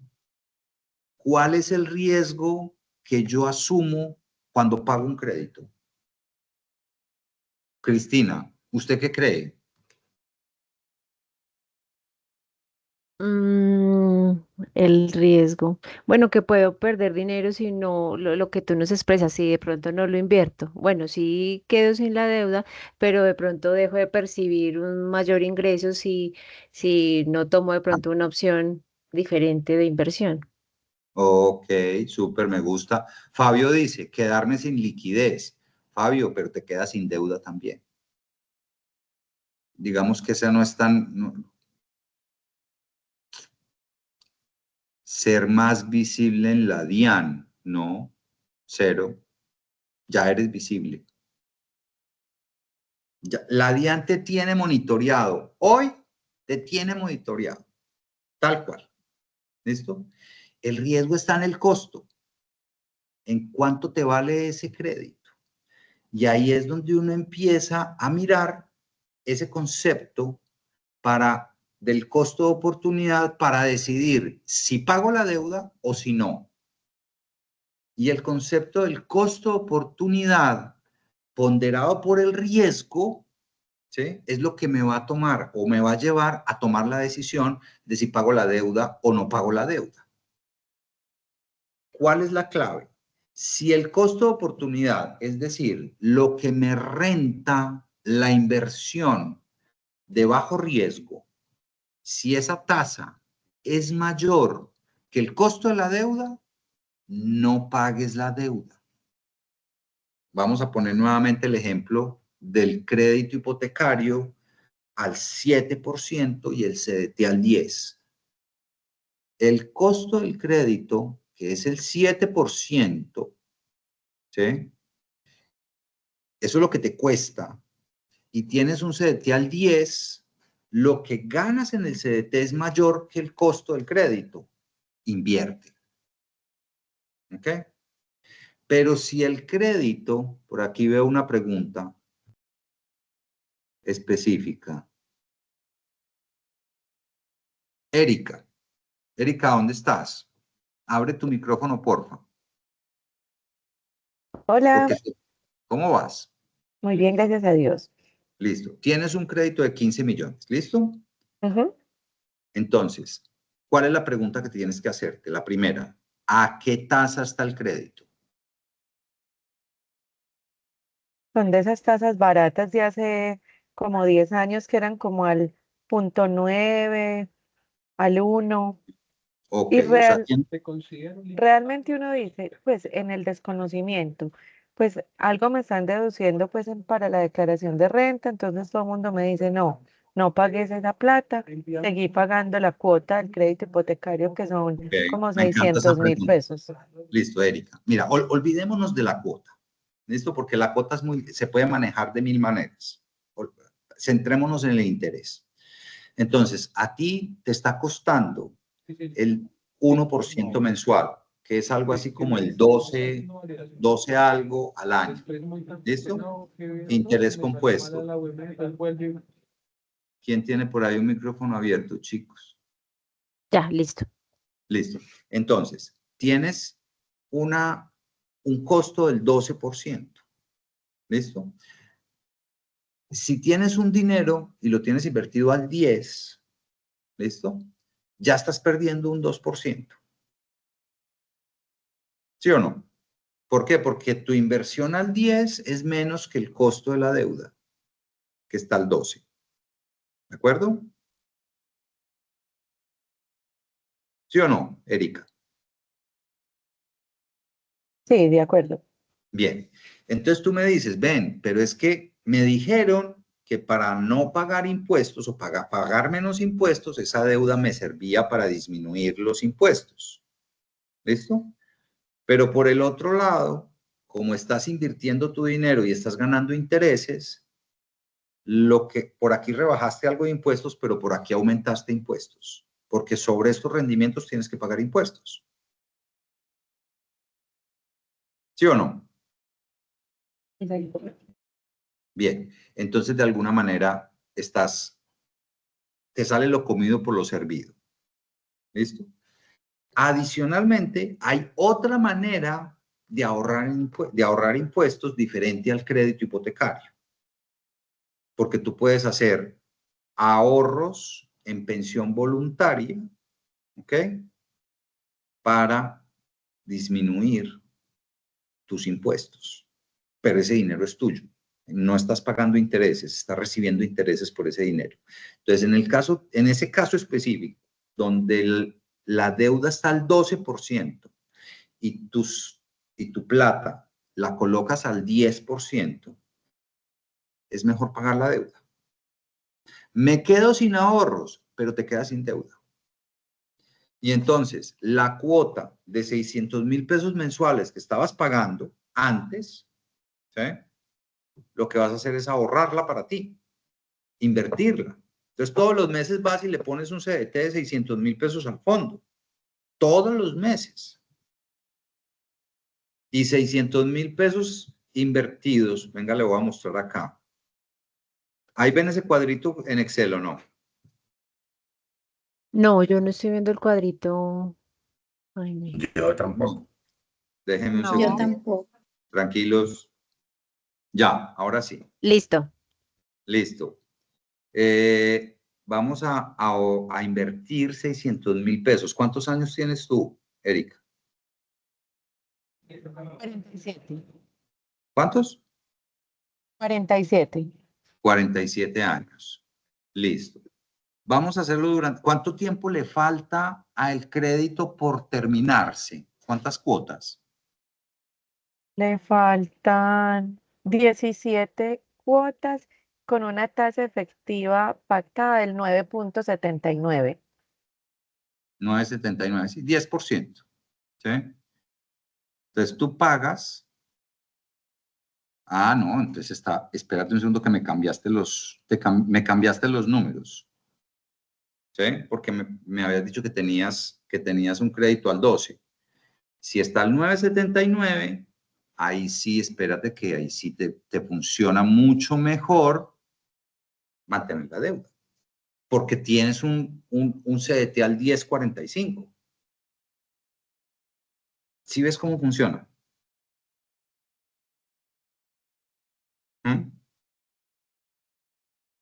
¿Cuál es el riesgo que yo asumo cuando pago un crédito? Cristina, ¿usted qué cree? Mm, el riesgo. Bueno, que puedo perder dinero si no, lo que tú nos expresas, si de pronto no lo invierto. Bueno, sí quedo sin la deuda, pero de pronto dejo de percibir un mayor ingreso si no tomo de pronto una opción diferente de inversión. Ok, súper, me gusta. Fabio dice, quedarme sin liquidez. Fabio, pero te quedas sin deuda también. Digamos que esa no es tan... ser más visible en la DIAN, no, cero, ya eres visible. Ya, la DIAN te tiene monitoreado, hoy te tiene monitoreado, tal cual, ¿listo? El riesgo está en el costo, en cuánto te vale ese crédito. Y ahí es donde uno empieza a mirar ese concepto del costo de oportunidad para decidir si pago la deuda o si no. Y el concepto del costo de oportunidad ponderado por el riesgo, ¿sí?, es lo que me va a tomar o me va a llevar a tomar la decisión de si pago la deuda o no pago la deuda. ¿Cuál es la clave? Si el costo de oportunidad, es decir, lo que me renta la inversión de bajo riesgo, si esa tasa es mayor que el costo de la deuda, no pagues la deuda. Vamos a poner nuevamente el ejemplo del crédito hipotecario al 7% y el CDT al 10%. El costo del crédito, que es el 7%, ¿sí?, eso es lo que te cuesta, y tienes un CDT al 10%, lo que ganas en el CDT es mayor que el costo del crédito. Invierte. ¿Ok? Pero si el crédito, por aquí veo una pregunta específica. Erika, ¿dónde estás? Abre tu micrófono, porfa. Hola, Porque, ¿cómo vas? muy bien, gracias a Dios. Listo. Tienes un crédito de 15 millones. ¿Listo? Ujú. Entonces, ¿cuál es la pregunta que tienes que hacerte? La primera, ¿a qué tasa está el crédito? Son de esas tasas baratas de hace como 10 años que eran como al 0.9, al 1. Ok, Y o sea, ¿Te considero realmente uno dice, pues en el desconocimiento, pues algo me están deduciendo pues para la declaración de renta, entonces todo el mundo me dice, no, no pagues esa plata, seguí pagando la cuota del crédito hipotecario que son Ok, como me encanta esa 600.000 pregunta. pesos. Listo, Erika. Mira, olvidémonos de la cuota. ¿Listo? Porque la cuota se puede manejar de 1000 maneras. Centrémonos en el interés. Entonces, a ti te está costando el 1% mensual, que es algo así como el 12 algo al año. ¿Listo? Interés compuesto. ¿Quién tiene por ahí un micrófono abierto, chicos? Ya, listo. Listo. Entonces, tienes un costo del 12%. ¿Listo? Si tienes un dinero y lo tienes invertido al 10%, ¿listo? Ya estás perdiendo un 2%. ¿Sí o no? ¿Por qué? Porque tu inversión al 10 es menos que el costo de la deuda, que está al 12. ¿De acuerdo? ¿Sí o no, Erika? Sí, de acuerdo. Bien. Entonces tú me dices, ven, pero es que me dijeron que para no pagar impuestos o pagar menos impuestos, esa deuda me servía para disminuir los impuestos. ¿Listo? Pero por el otro lado, como estás invirtiendo tu dinero y estás ganando intereses, lo que por aquí rebajaste algo de impuestos, pero por aquí aumentaste impuestos, porque sobre estos rendimientos tienes que pagar impuestos. ¿Sí o no? Bien, entonces de alguna manera te sale lo comido por lo servido. ¿Listo? Adicionalmente, hay otra manera de ahorrar impuestos diferente al crédito hipotecario, porque tú puedes hacer ahorros en pensión voluntaria, ¿ok? Para disminuir tus impuestos, pero ese dinero es tuyo. No estás pagando intereses, estás recibiendo intereses por ese dinero. Entonces, en ese caso específico, donde la deuda está al 12% y tu plata la colocas al 10%, es mejor pagar la deuda. Me quedo sin ahorros, pero te quedas sin deuda. Y entonces, la cuota de 600.000 pesos mensuales que estabas pagando antes, ¿sí? Lo que vas a hacer es ahorrarla para ti, invertirla. Entonces, todos los meses vas y le pones un CDT de 600.000 pesos al fondo. Todos los meses. Y 600.000 pesos invertidos. Venga, le voy a mostrar acá. Ahí ven ese cuadrito en Excel, ¿o no? No, yo no estoy viendo el cuadrito. Ay, no. Yo tampoco. No. Déjenme un No. segundo. Yo tampoco. Tranquilos. Ya, ahora sí. Listo. Listo. Vamos a invertir 600.000 pesos. ¿Cuántos años tienes tú, Erika? 47. ¿Cuántos? 47. 47 años. Listo. Vamos a hacerlo durante... ¿Cuánto tiempo le falta al crédito por terminarse? ¿Cuántas cuotas? Le faltan 17 cuotas con una tasa efectiva pactada del 9.79. 9,79, sí, 10%. ¿Sí? Entonces tú pagas... Ah, no, entonces espérate un segundo que me cambiaste me cambiaste los números. ¿Sí? Porque me habías dicho que tenías un crédito al 12. Si está al 9,79, ahí sí, espérate que ahí sí te funciona mucho mejor mantener la deuda. Porque tienes un CDT al 10,45. ¿Sí ves cómo funciona? ¿Mm?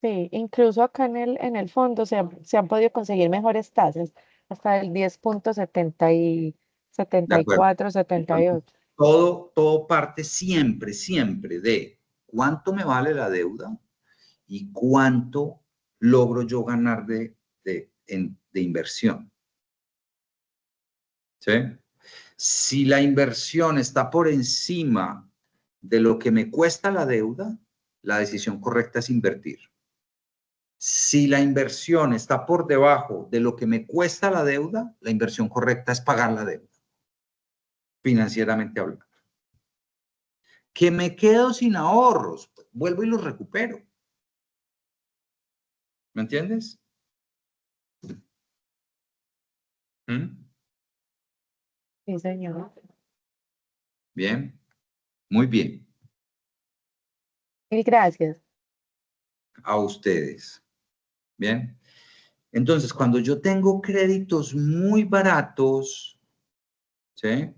Sí, incluso acá en el fondo se han podido conseguir mejores tasas, hasta el 10.70 y De acuerdo. 74, 78. Todo parte siempre, siempre de cuánto me vale la deuda y cuánto logro yo ganar de inversión. ¿Sí? Si la inversión está por encima de lo que me cuesta la deuda, la decisión correcta es invertir. Si la inversión está por debajo de lo que me cuesta la deuda, la inversión correcta es pagar la deuda, financieramente hablando. Que me quedo sin ahorros, pues, vuelvo y los recupero. ¿Me entiendes? ¿Mm? Sí, señor. Bien, muy bien. Mil gracias. A ustedes. Bien. Entonces, cuando yo tengo créditos muy baratos, ¿sí?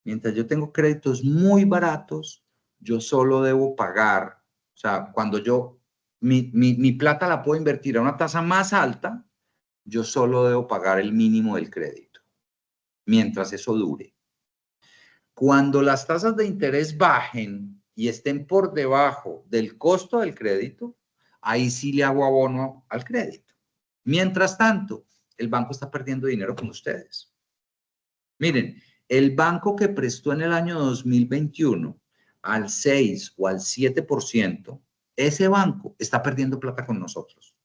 Mientras yo tengo créditos muy baratos, yo solo debo pagar. O sea, cuando mi plata la puedo invertir a una tasa más alta, yo solo debo pagar el mínimo del crédito, mientras eso dure. Cuando las tasas de interés bajen y estén por debajo del costo del crédito, ahí sí le hago abono al crédito. Mientras tanto, el banco está perdiendo dinero con ustedes. Miren, el banco que prestó en el año 2021 al 6 o al 7%, ese banco está perdiendo plata con nosotros.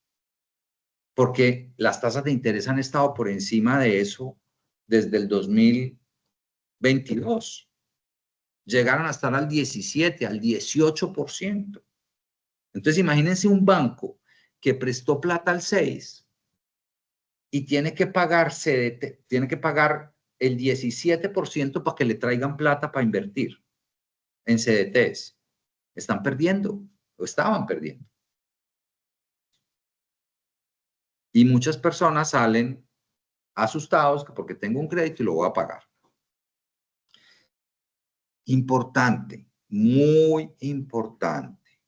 Porque las tasas de interés han estado por encima de eso desde el 2022. Llegaron a estar al 17, al 18%. Entonces, imagínense un banco que prestó plata al 6 y tiene que pagar el 17% para que le traigan plata para invertir en CDTs. Están perdiendo o estaban perdiendo. Y muchas personas salen asustados porque tengo un crédito y lo voy a pagar. Importante, muy importante.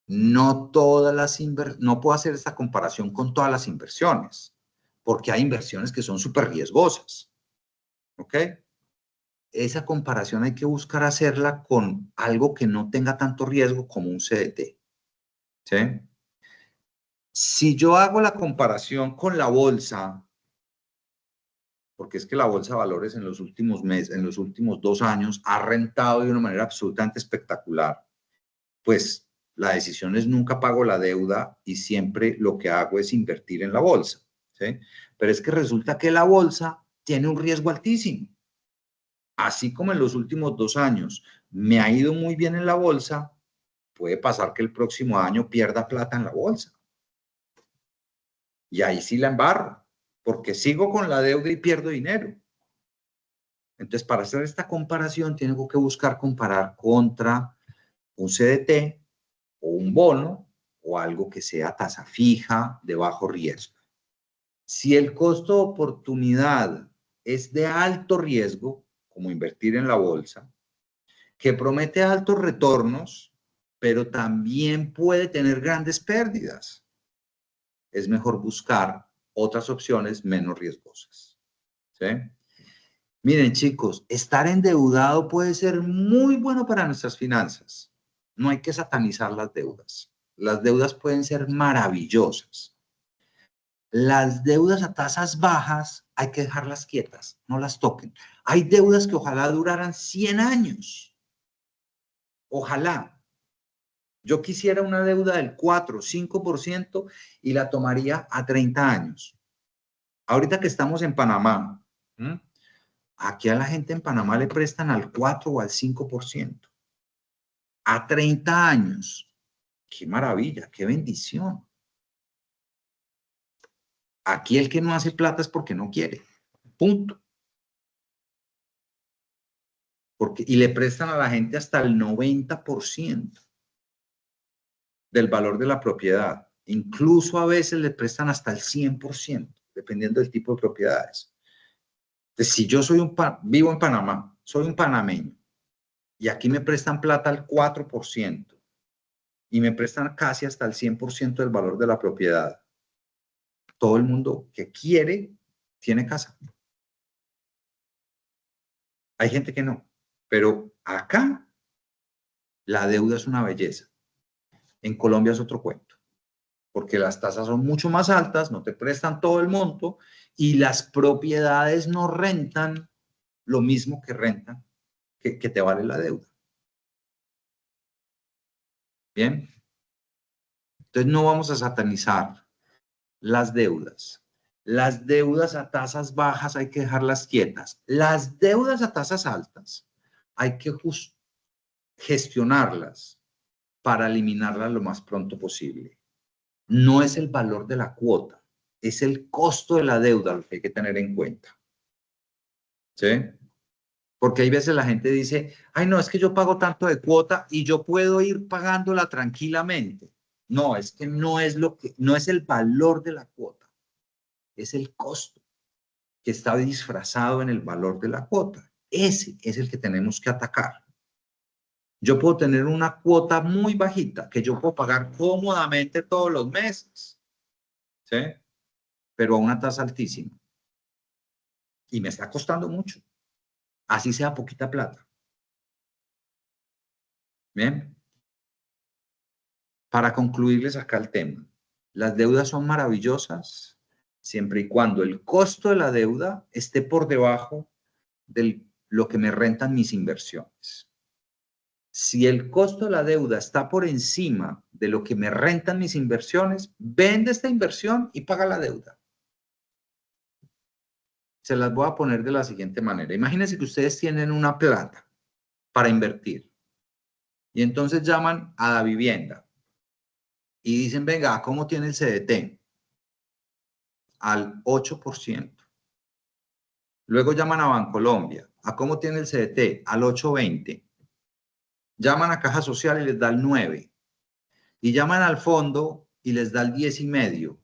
No puedo hacer esta comparación con todas las inversiones, porque hay inversiones que son súper riesgosas. ¿Ok? Esa comparación hay que buscar hacerla con algo que no tenga tanto riesgo como un CDT. ¿Sí? Si yo hago la comparación con la bolsa, porque es que la bolsa de valores en los últimos meses, en los últimos 2 años, ha rentado de una manera absolutamente espectacular, pues la decisión es nunca pago la deuda y siempre lo que hago es invertir en la bolsa. ¿Sí? Pero es que resulta que la bolsa tiene un riesgo altísimo. Así como en los últimos 2 años me ha ido muy bien en la bolsa, puede pasar que el próximo año pierda plata en la bolsa. Y ahí sí la embarro, porque sigo con la deuda y pierdo dinero. Entonces, para hacer esta comparación, tengo que buscar comparar contra un CDT o un bono o algo que sea tasa fija de bajo riesgo. Si el costo de oportunidad es de alto riesgo, como invertir en la bolsa, que promete altos retornos, pero también puede tener grandes pérdidas, es mejor buscar otras opciones menos riesgosas. ¿Sí? Miren, chicos, estar endeudado puede ser muy bueno para nuestras finanzas. No hay que satanizar las deudas. Las deudas pueden ser maravillosas. Las deudas a tasas bajas hay que dejarlas quietas, no las toquen. Hay deudas que ojalá duraran 100 años. Ojalá. Yo quisiera una deuda del 4 o 5% y la tomaría a 30 años. Ahorita que estamos en Panamá, aquí a la gente en Panamá le prestan al 4 o al 5%. A 30 años. Qué maravilla, qué bendición. Aquí el que no hace plata es porque no quiere. Punto. Y le prestan a la gente hasta el 90% del valor de la propiedad. Incluso a veces le prestan hasta el 100%, dependiendo del tipo de propiedades. Entonces, si yo vivo en Panamá, soy un panameño, y aquí me prestan plata al 4%, y me prestan casi hasta el 100% del valor de la propiedad, todo el mundo que quiere tiene casa. Hay gente que no, pero acá la deuda es una belleza. En Colombia es otro cuento, porque las tasas son mucho más altas, no te prestan todo el monto y las propiedades no rentan lo mismo que rentan, que te vale la deuda. Bien. Entonces no vamos a satanizar las deudas. Las deudas a tasas bajas hay que dejarlas quietas. Las deudas a tasas altas hay que gestionarlas para eliminarlas lo más pronto posible. No es el valor de la cuota, es el costo de la deuda lo que hay que tener en cuenta. ¿Sí? Porque hay veces la gente dice, ay, no, es que yo pago tanto de cuota y yo puedo ir pagándola tranquilamente. No, es que no es el valor de la cuota, es el costo que está disfrazado en el valor de la cuota. Ese es el que tenemos que atacar. Yo puedo tener una cuota muy bajita que yo puedo pagar cómodamente todos los meses, ¿sí? Pero a una tasa altísima. Y me está costando mucho. Así sea poquita plata. Bien. Para concluirles acá el tema, las deudas son maravillosas siempre y cuando el costo de la deuda esté por debajo de lo que me rentan mis inversiones. Si el costo de la deuda está por encima de lo que me rentan mis inversiones, vende esta inversión y paga la deuda. Se las voy a poner de la siguiente manera. Imagínense que ustedes tienen una plata para invertir y entonces llaman a la vivienda y dicen, venga, ¿cómo tiene el CDT? Al 8%. Luego llaman a Bancolombia. ¿A cómo tiene el CDT? Al 8.20. Llaman a Caja Social y les da el 9. Y llaman al fondo y les da el 10.5.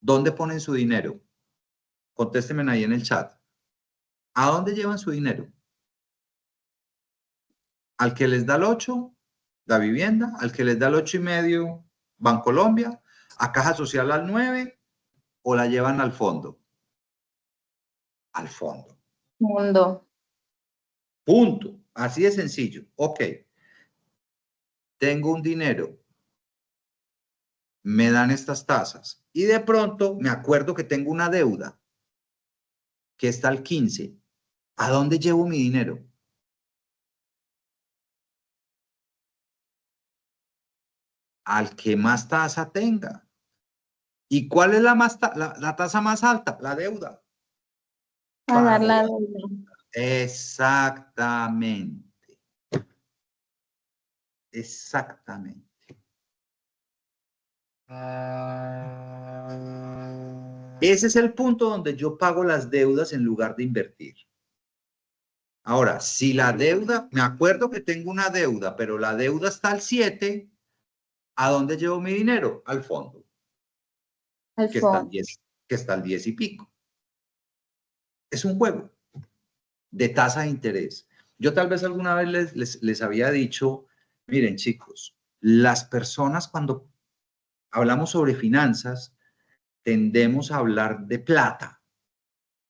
¿Dónde ponen su dinero? Contéstenme ahí en el chat. ¿A dónde llevan su dinero? ¿Al que les da el 8? La vivienda. ¿Al que les da el 8.5? Bancolombia. ¿A Caja Social al 9? ¿O la llevan al fondo? Al fondo. Mundo. Punto. Así de sencillo. Ok. Tengo un dinero. Me dan estas tasas. Y de pronto me acuerdo que tengo una deuda que está al 15. ¿A dónde llevo mi dinero? Al que más tasa tenga. ¿Y cuál es la tasa más alta? La deuda. Pagar la deuda. Exactamente. Exactamente. Ese es el punto donde yo pago las deudas en lugar de invertir. Ahora, si la deuda, me acuerdo que tengo una deuda, pero la deuda está al 7, ¿a dónde llevo mi dinero? Al fondo. Al Que está al fondo. 10, que está al 10 y pico. Es un juego de tasa de interés. Yo tal vez alguna vez les había dicho, miren chicos, las personas cuando hablamos sobre finanzas tendemos a hablar de plata.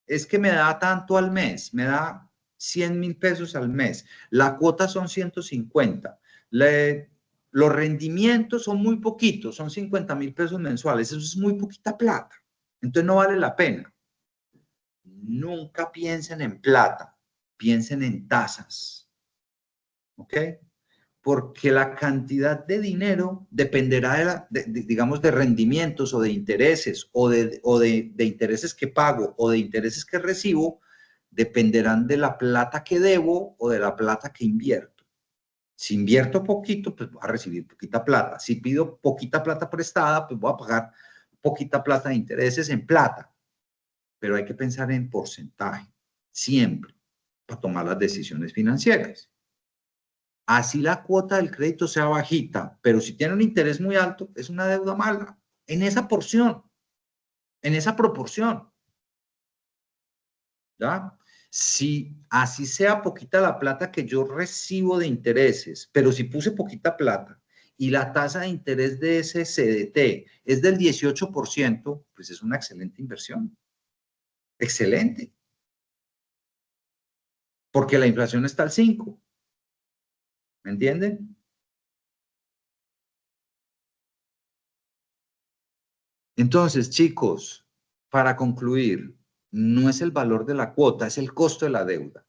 Es que me da tanto al mes, me da 100.000 pesos al mes. La cuota son 150. Los rendimientos son muy poquitos, son 50.000 pesos mensuales. Eso es muy poquita plata. Entonces no vale la pena. Nunca piensen en plata, piensen en tasas. ¿Ok? Porque la cantidad de dinero dependerá digamos, de rendimientos o de intereses o de intereses que pago o de intereses que recibo, dependerán de la plata que debo o de la plata que invierto. Si invierto poquito, pues voy a recibir poquita plata. Si pido poquita plata prestada, pues voy a pagar poquita plata de intereses en plata. Pero hay que pensar en porcentaje, siempre, para tomar las decisiones financieras. Así la cuota del crédito sea bajita, pero si tiene un interés muy alto, es una deuda mala. En esa porción, en esa proporción. ¿Ya? Si así sea poquita la plata que yo recibo de intereses, pero si puse poquita plata y la tasa de interés de ese CDT es del 18%, pues es una excelente inversión. Excelente. Porque la inflación está al 5%. ¿Me entienden? Entonces, chicos, para concluir, no es el valor de la cuota, es el costo de la deuda.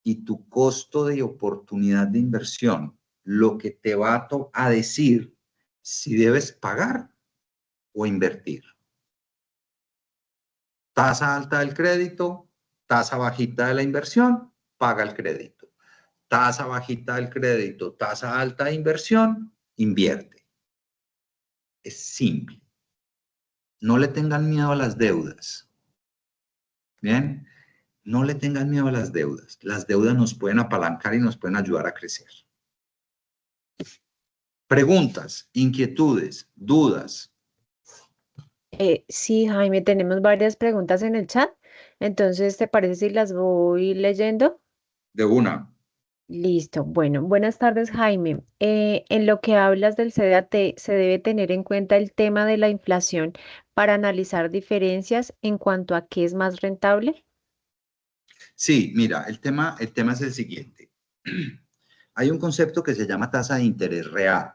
Y tu costo de oportunidad de inversión, lo que te va a decir si debes pagar o invertir. Tasa alta del crédito, tasa bajita de la inversión, paga el crédito. Tasa bajita del crédito, tasa alta de inversión, invierte. Es simple. No le tengan miedo a las deudas. ¿Bien? No le tengan miedo a las deudas. Las deudas nos pueden apalancar y nos pueden ayudar a crecer. Preguntas, inquietudes, dudas. Sí, Jaime, tenemos varias preguntas en el chat. Entonces, ¿te parece si las voy leyendo? De una. Listo. Bueno, buenas tardes, Jaime. En lo que hablas del CDAT, ¿se debe tener en cuenta el tema de la inflación para analizar diferencias en cuanto a qué es más rentable? Sí, mira, el tema es el siguiente. Hay un concepto que se llama tasa de interés real,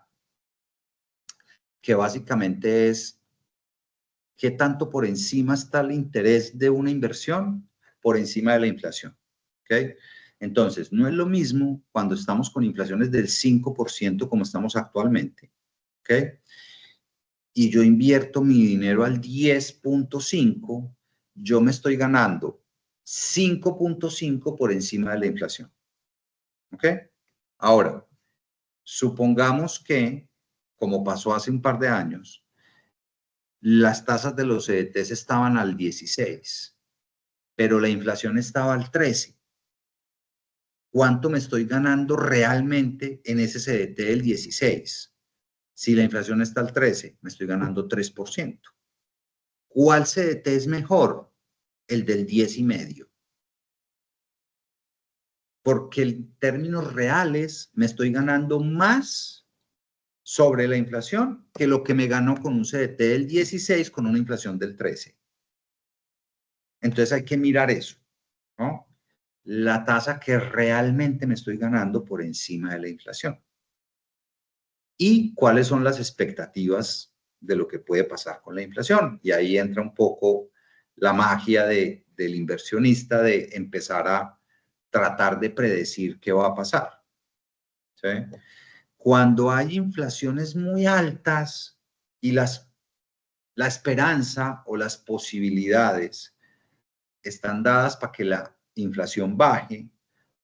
que básicamente es qué tanto por encima está el interés de una inversión por encima de la inflación. ¿Ok? Entonces, no es lo mismo cuando estamos con inflaciones del 5% como estamos actualmente. ¿Ok? Y yo invierto mi dinero al 10.5, yo me estoy ganando 5.5 por encima de la inflación. ¿Ok? Ahora, supongamos que, como pasó hace un par de años, las tasas de los CDTs estaban al 16, pero la inflación estaba al 13. ¿Cuánto me estoy ganando realmente en ese CDT del 16? Si la inflación está al 13, me estoy ganando 3%. ¿Cuál CDT es mejor? El del 10,5. Porque en términos reales me estoy ganando más sobre la inflación que lo que me ganó con un CDT del 16 con una inflación del 13. Entonces hay que mirar eso, ¿no? La tasa que realmente me estoy ganando por encima de la inflación. Y cuáles son las expectativas de lo que puede pasar con la inflación. Y ahí entra un poco la magia del inversionista de empezar a tratar de predecir qué va a pasar. ¿Sí? Cuando hay inflaciones muy altas y la esperanza o las posibilidades están dadas para que la inflación baje,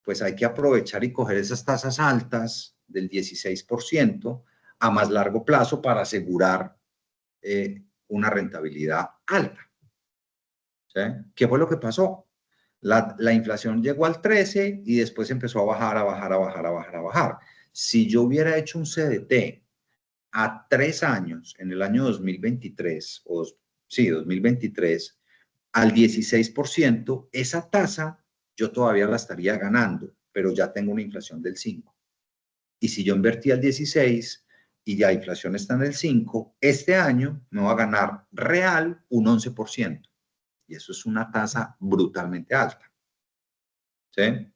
pues hay que aprovechar y coger esas tasas altas del 16% a más largo plazo para asegurar una rentabilidad alta. ¿Sí? ¿Qué fue lo que pasó? La inflación llegó al 13 y después empezó a bajar, a bajar, a bajar, a bajar, a bajar. Si yo hubiera hecho un CDT a 3 años, en el año 2023, o sí, 2023, al 16%, esa tasa yo todavía la estaría ganando, pero ya tengo una inflación del 5. Y si yo invertí al 16 y ya la inflación está en el 5, este año me va a ganar real un 11%. Y eso es una tasa brutalmente alta. ¿Sí?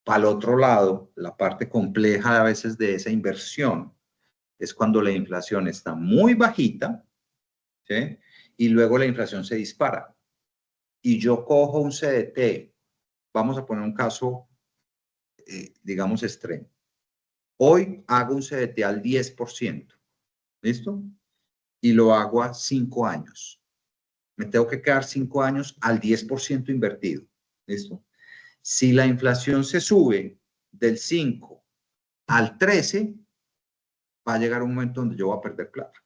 Para el otro lado, la parte compleja a veces de esa inversión es cuando la inflación está muy bajita, ¿sí? Y luego la inflación se dispara. Y yo cojo un CDT, vamos a poner un caso, digamos, extremo. Hoy hago un CDT al 10%, ¿listo? Y lo hago a 5 años. Me tengo que quedar 5 años al 10% invertido, ¿listo? Si la inflación se sube del 5 al 13, va a llegar un momento donde yo voy a perder plata,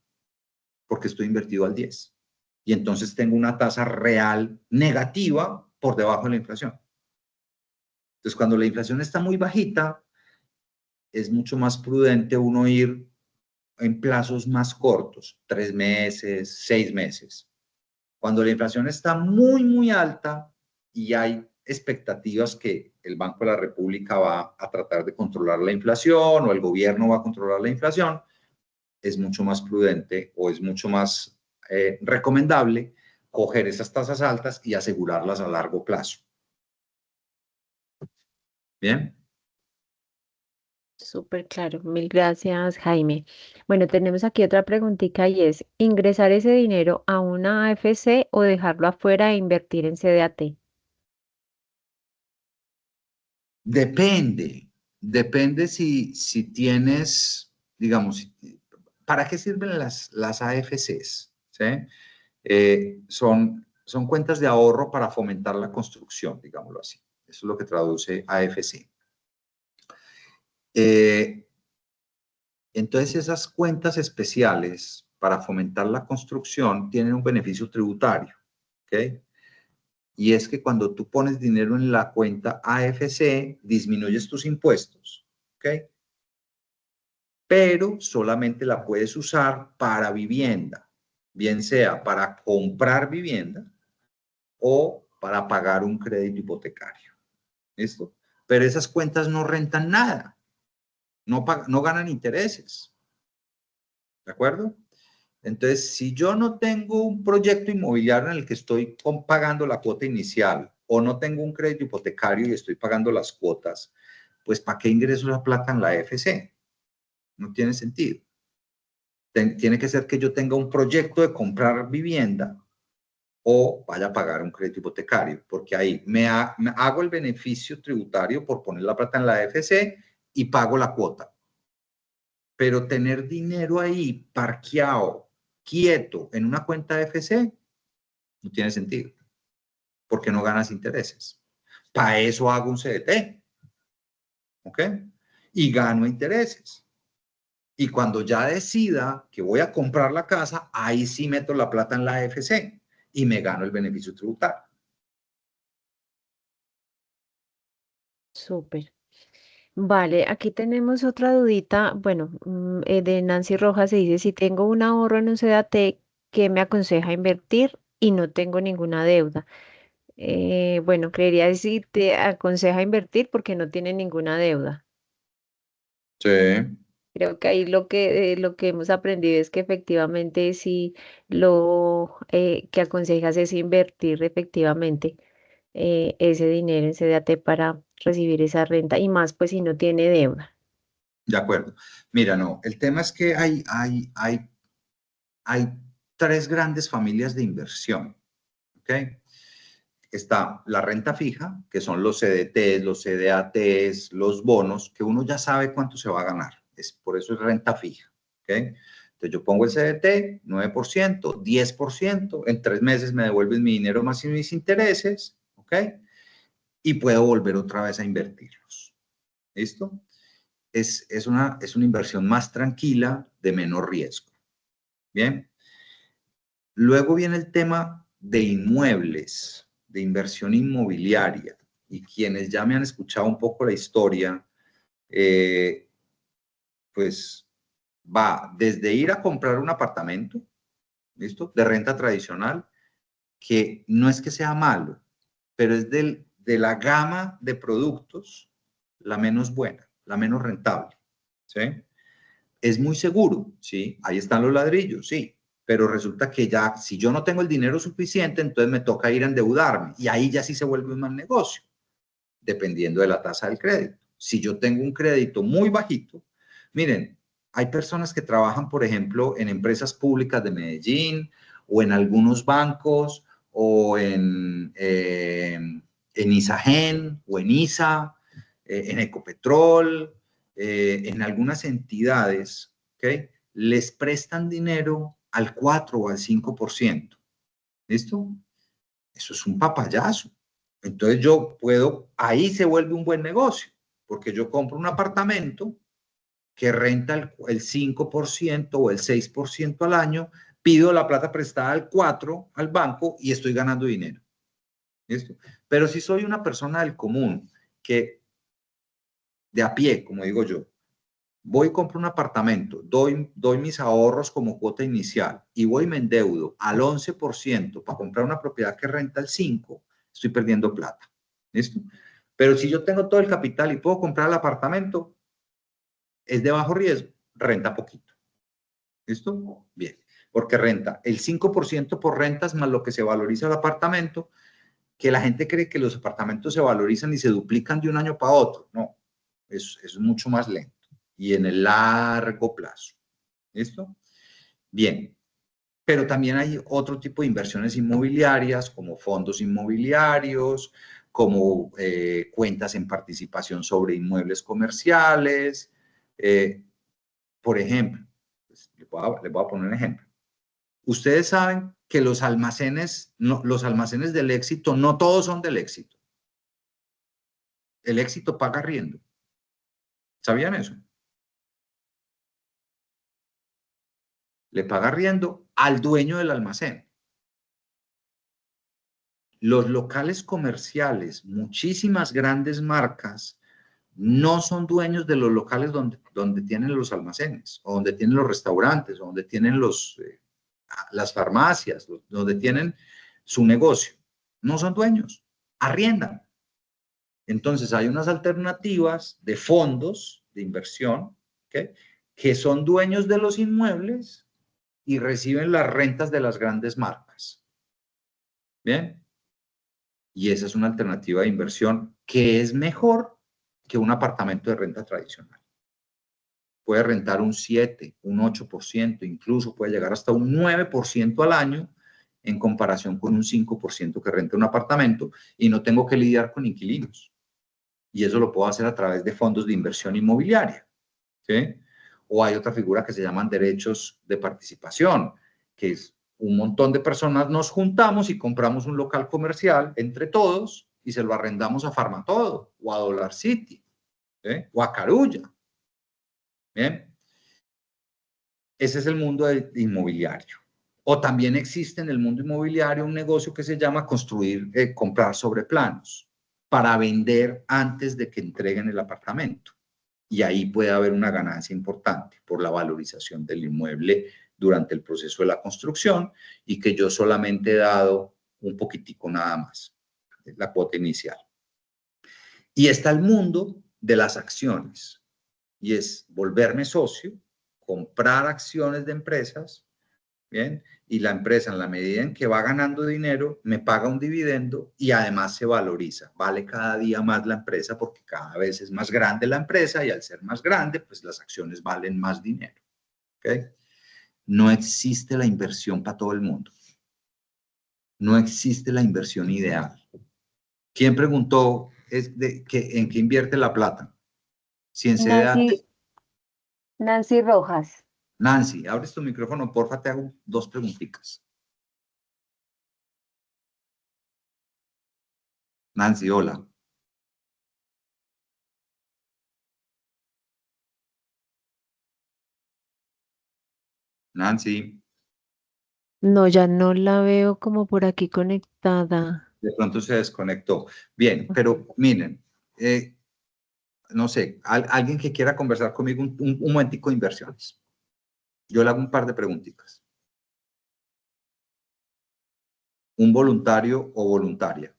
porque estoy invertido al 10. Y entonces tengo una tasa real negativa por debajo de la inflación. Entonces, cuando la inflación está muy bajita, es mucho más prudente uno ir en plazos más cortos, 3 meses, 6 meses. Cuando la inflación está muy, muy alta y hay expectativas que el Banco de la República va a tratar de controlar la inflación o el gobierno va a controlar la inflación, es mucho más prudente o es mucho más recomendable coger esas tasas altas y asegurarlas a largo plazo. ¿Bien? Súper claro, mil gracias, Jaime. Bueno, tenemos aquí otra preguntita y es, ¿ingresar ese dinero a una AFC o dejarlo afuera e invertir en CDAT? Depende si tienes, digamos, ¿para qué sirven las AFCs? ¿Sí? Son cuentas de ahorro para fomentar la construcción, digámoslo así. Eso es lo que traduce AFC. Entonces, esas cuentas especiales para fomentar la construcción tienen un beneficio tributario, ¿ok? Y es que cuando tú pones dinero en la cuenta AFC, disminuyes tus impuestos, ¿ok? Pero solamente la puedes usar para vivienda, bien sea para comprar vivienda o para pagar un crédito hipotecario. ¿Listo? Pero esas cuentas no rentan nada, no ganan intereses. ¿De acuerdo? Entonces, si yo no tengo un proyecto inmobiliario en el que estoy pagando la cuota inicial o no tengo un crédito hipotecario y estoy pagando las cuotas, pues ¿para qué ingreso la plata en la AFC? No tiene sentido. Tiene que ser que yo tenga un proyecto de comprar vivienda o vaya a pagar un crédito hipotecario, porque ahí me hago el beneficio tributario por poner la plata en la AFC y pago la cuota. Pero tener dinero ahí parqueado, quieto, en una cuenta AFC, no tiene sentido, porque no ganas intereses. Para eso hago un CDT, ¿ok? Y gano intereses. Y cuando ya decida que voy a comprar la casa, ahí sí meto la plata en la AFC y me gano el beneficio tributario. Súper. Vale, aquí tenemos otra dudita, bueno, de Nancy Rojas se dice, si tengo un ahorro en un CDT, ¿qué me aconseja invertir? Y no tengo ninguna deuda. Bueno, creería decir, te aconseja invertir porque no tiene ninguna deuda. Sí. Creo que ahí lo que hemos aprendido es que efectivamente sí lo que aconsejas es invertir efectivamente ese dinero en CDT para recibir esa renta y más pues si no tiene deuda. De acuerdo. Mira, no, el tema es que hay tres grandes familias de inversión, ¿ok? Está la renta fija, que son los CDTs, los CDATs, los bonos, que uno ya sabe cuánto se va a ganar. Por eso es renta fija, ¿ok? Entonces yo pongo el CDT, 9%, 10%, en 3 meses me devuelven mi dinero más y mis intereses, ¿ok? Y puedo volver otra vez a invertirlos. ¿Listo? Es una inversión más tranquila, de menor riesgo. Bien. Luego viene el tema de inmuebles, de inversión inmobiliaria. Y quienes ya me han escuchado un poco la historia, pues va desde ir a comprar un apartamento, ¿listo? De renta tradicional, que no es que sea malo, pero es de la gama de productos la menos buena, la menos rentable, ¿sí? Es muy seguro, ¿sí? Ahí están los ladrillos, sí, pero resulta que ya, si yo no tengo el dinero suficiente, entonces me toca ir a endeudarme y ahí ya sí se vuelve un mal negocio, dependiendo de la tasa del crédito. Si yo tengo un crédito muy bajito, miren, hay personas que trabajan, por ejemplo, en empresas públicas de Medellín o en algunos bancos o en Isagen o en ISA, en Ecopetrol, en algunas entidades, ¿ok? Les prestan dinero al 4 o al 5%. ¿Listo? Eso es un papayazo. Entonces yo puedo, ahí se vuelve un buen negocio, porque yo compro un apartamento que renta el 5% o el 6% al año, pido la plata prestada al 4% al banco y estoy ganando dinero. ¿Listo? Pero si soy una persona del común, que de a pie, como digo yo, voy y compro un apartamento, doy mis ahorros como cuota inicial y voy y me endeudo al 11% para comprar una propiedad que renta el 5%, estoy perdiendo plata. ¿Listo? Pero si yo tengo todo el capital y puedo comprar el apartamento, es de bajo riesgo, renta poquito. ¿Listo? Bien. Porque renta el 5% por rentas más lo que se valoriza el apartamento, que la gente cree que los apartamentos se valorizan y se duplican de un año para otro. No, es mucho más lento y en el largo plazo. ¿Listo? Bien. Pero también hay otro tipo de inversiones inmobiliarias, como fondos inmobiliarios, como cuentas en participación sobre inmuebles comerciales. Por ejemplo, pues, les voy a poner un ejemplo. Ustedes saben que los almacenes del éxito, no todos son del éxito. El éxito paga arriendo. ¿Sabían eso? Le paga arriendo al dueño del almacén. Los locales comerciales, muchísimas grandes marcas, no son dueños de los locales donde tienen los almacenes, o donde tienen los restaurantes, o donde tienen las farmacias, donde tienen su negocio. No son dueños, arriendan. Entonces hay unas alternativas de fondos de inversión, ¿okay?, que son dueños de los inmuebles y reciben las rentas de las grandes marcas. ¿Bien? Y esa es una alternativa de inversión que es mejor que un apartamento de renta tradicional. Puede rentar un 7, un 8%, incluso puede llegar hasta un 9% al año en comparación con un 5% que renta un apartamento y no tengo que lidiar con inquilinos. Y eso lo puedo hacer a través de fondos de inversión inmobiliaria, ¿sí? O hay otra figura que se llaman derechos de participación, que es un montón de personas nos juntamos y compramos un local comercial entre todos y se lo arrendamos a Farmatodo o a Dollar City, ¿sí?, o a Carulla. ¿Bien? Ese es el mundo inmobiliario. O también existe en el mundo inmobiliario un negocio que se llama comprar sobre planos para vender antes de que entreguen el apartamento. Y ahí puede haber una ganancia importante por la valorización del inmueble durante el proceso de la construcción y que yo solamente he dado un poquitico nada más, la cuota inicial. Y está el mundo de las acciones, y es volverme socio, comprar acciones de empresas, ¿bien? Y la empresa, en la medida en que va ganando dinero, me paga un dividendo y además se valoriza. Vale cada día más la empresa porque cada vez es más grande la empresa y al ser más grande, pues las acciones valen más dinero. ¿Okay? No existe la inversión para todo el mundo. No existe la inversión ideal. ¿Quién preguntó en qué invierte la plata? Ciencia de Nancy Rojas. Nancy, abres tu micrófono, porfa, te hago 2 preguntitas. Nancy, hola. Nancy, No, ya no la veo como por aquí conectada. de pronto se desconectó. Bien, pero miren, no sé, alguien que quiera conversar conmigo un momentico de inversiones. Yo le hago un par de preguntitas. ¿Un voluntario o voluntaria?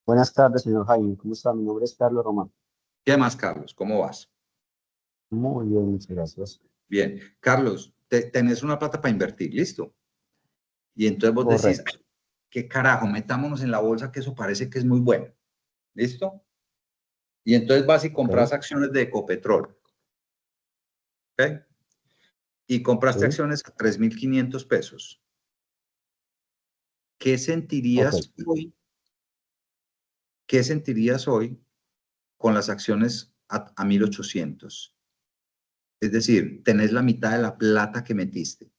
Buenas tardes, señor Jaime. ¿Cómo está? Mi nombre es Carlos Román. ¿Qué más, Carlos? ¿Cómo vas? Muy bien, muchas gracias. Bien. Carlos, tenés una plata para invertir, ¿listo? Y entonces vos decís, Correcto. ¿qué carajo? Metámonos en la bolsa, que eso parece que es muy bueno. ¿Listo? Y entonces vas y compras acciones de Ecopetrol. ¿Ok? Y compraste acciones a 3.500 pesos. ¿Qué sentirías hoy? ¿Qué sentirías hoy con las acciones a 1.800? Es decir, tenés la mitad de la plata que metiste.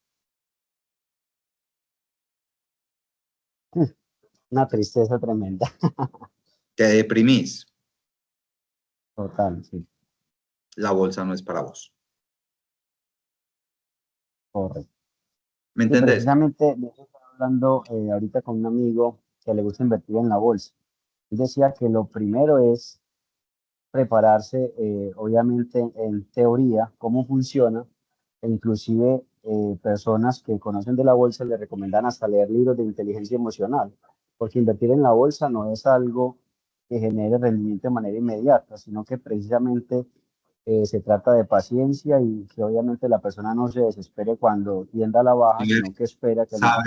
Una tristeza tremenda. Te deprimís. Total, sí. La bolsa no es para vos. Correcto. ¿Me Sí, entendés? precisamente de eso estaba hablando ahorita con un amigo que le gusta invertir en la bolsa. Él decía que lo primero es prepararse, obviamente, en teoría, cómo funciona, e inclusive personas que conocen de la bolsa le recomiendan hasta leer libros de inteligencia emocional, porque invertir en la bolsa no es algo que genere rendimiento de manera inmediata, sino que precisamente se trata de paciencia y que obviamente la persona no se desespere cuando tienda a la baja, sino que espera que el mercado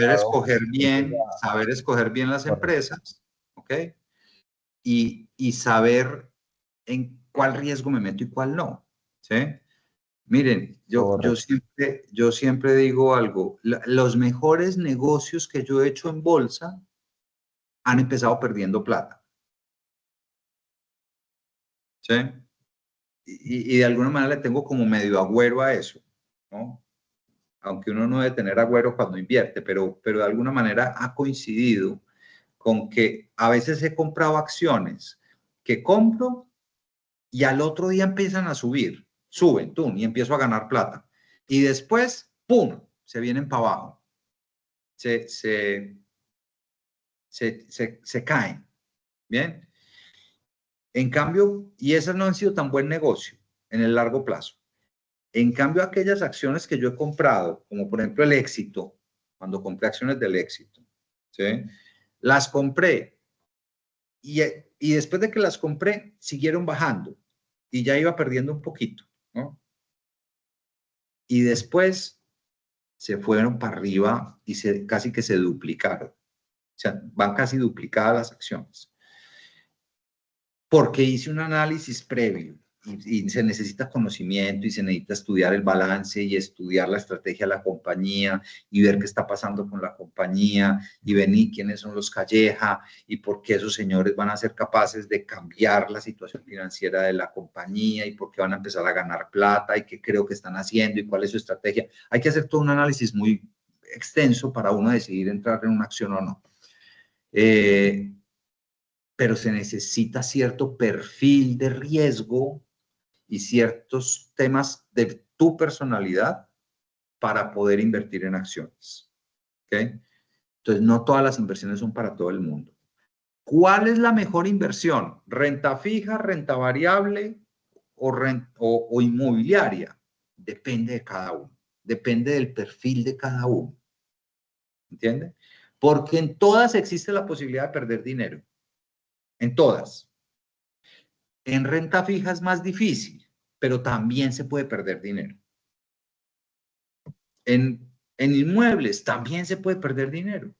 empiece a... Saber escoger bien las Correcto. empresas, ¿ok? Y saber en cuál riesgo me meto y cuál no, ¿sí? Miren, yo siempre digo algo, los mejores negocios que yo he hecho en bolsa han empezado perdiendo plata. ¿sí? Y de alguna manera le tengo como medio agüero a eso, ¿no? Aunque uno no debe tener agüero cuando invierte, pero de alguna manera ha coincidido con que a veces he comprado acciones que compro y al otro día empiezan a subir, suben, ¡tum!, y empiezo a ganar plata. Y después, ¡pum!, se vienen para abajo. Se caen, ¿bien? En cambio, y esas no han sido tan buen negocio en el largo plazo. En cambio, aquellas acciones que yo he comprado, como por ejemplo el Éxito, cuando compré acciones del Éxito, ¿sí?, las compré y después de que las compré, siguieron bajando y ya iba perdiendo un poquito, ¿no? Y después se fueron para arriba y casi que se duplicaron. O sea, van casi duplicadas las acciones. Porque hice un análisis previo y se necesita conocimiento y se necesita estudiar el balance y estudiar la estrategia de la compañía y ver qué está pasando con la compañía y venir quiénes son los Calleja y por qué esos señores van a ser capaces de cambiar la situación financiera de la compañía y por qué van a empezar a ganar plata y qué creo que están haciendo y cuál es su estrategia. Hay que hacer todo un análisis muy extenso para uno decidir entrar en una acción o no. Pero se necesita cierto perfil de riesgo y ciertos temas de tu personalidad para poder invertir en acciones. ¿Okay? Entonces, no todas las inversiones son para todo el mundo. ¿Cuál es la mejor inversión? ¿Renta fija, renta variable o inmobiliaria? Depende de cada uno. Depende del perfil de cada uno. ¿Entiende? Porque en todas existe la posibilidad de perder dinero. En todas. En renta fija es más difícil, pero también se puede perder dinero. En inmuebles también se puede perder dinero.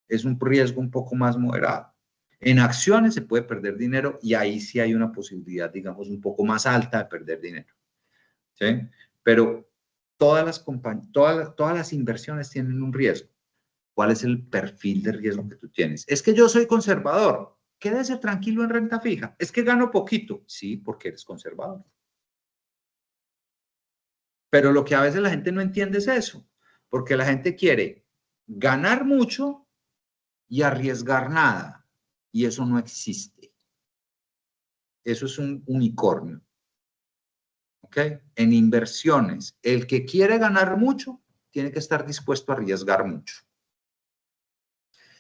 Es un riesgo un poco más moderado. En acciones se puede perder dinero y ahí sí hay una posibilidad, digamos, un poco más alta de perder dinero. ¿Sí? Pero todas las inversiones tienen un riesgo. ¿Cuál es el perfil de riesgo que tú tienes? Es que yo soy conservador. Quédese tranquilo en renta fija. Es que gano poquito. Sí, porque eres conservador. Pero lo que a veces la gente no entiende es eso. Porque la gente quiere ganar mucho y arriesgar nada. Y eso no existe. Eso es un unicornio. ¿Ok? En inversiones, el que quiere ganar mucho tiene que estar dispuesto a arriesgar mucho.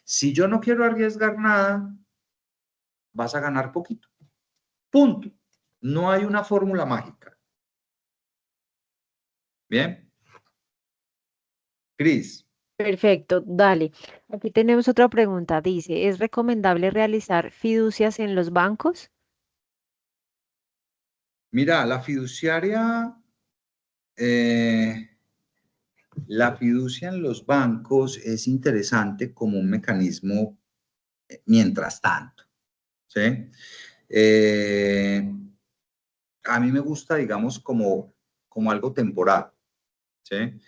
Si yo no quiero arriesgar nada, vas a ganar poquito. Punto. No hay una fórmula mágica. ¿Bien? Cris. Perfecto, dale. Aquí tenemos otra pregunta. Dice, ¿es recomendable realizar fiducias en los bancos? Mira, la fiducia en los bancos es interesante como un mecanismo mientras tanto. ¿Sí? A mí me gusta, digamos, como algo temporal. ¿Sí?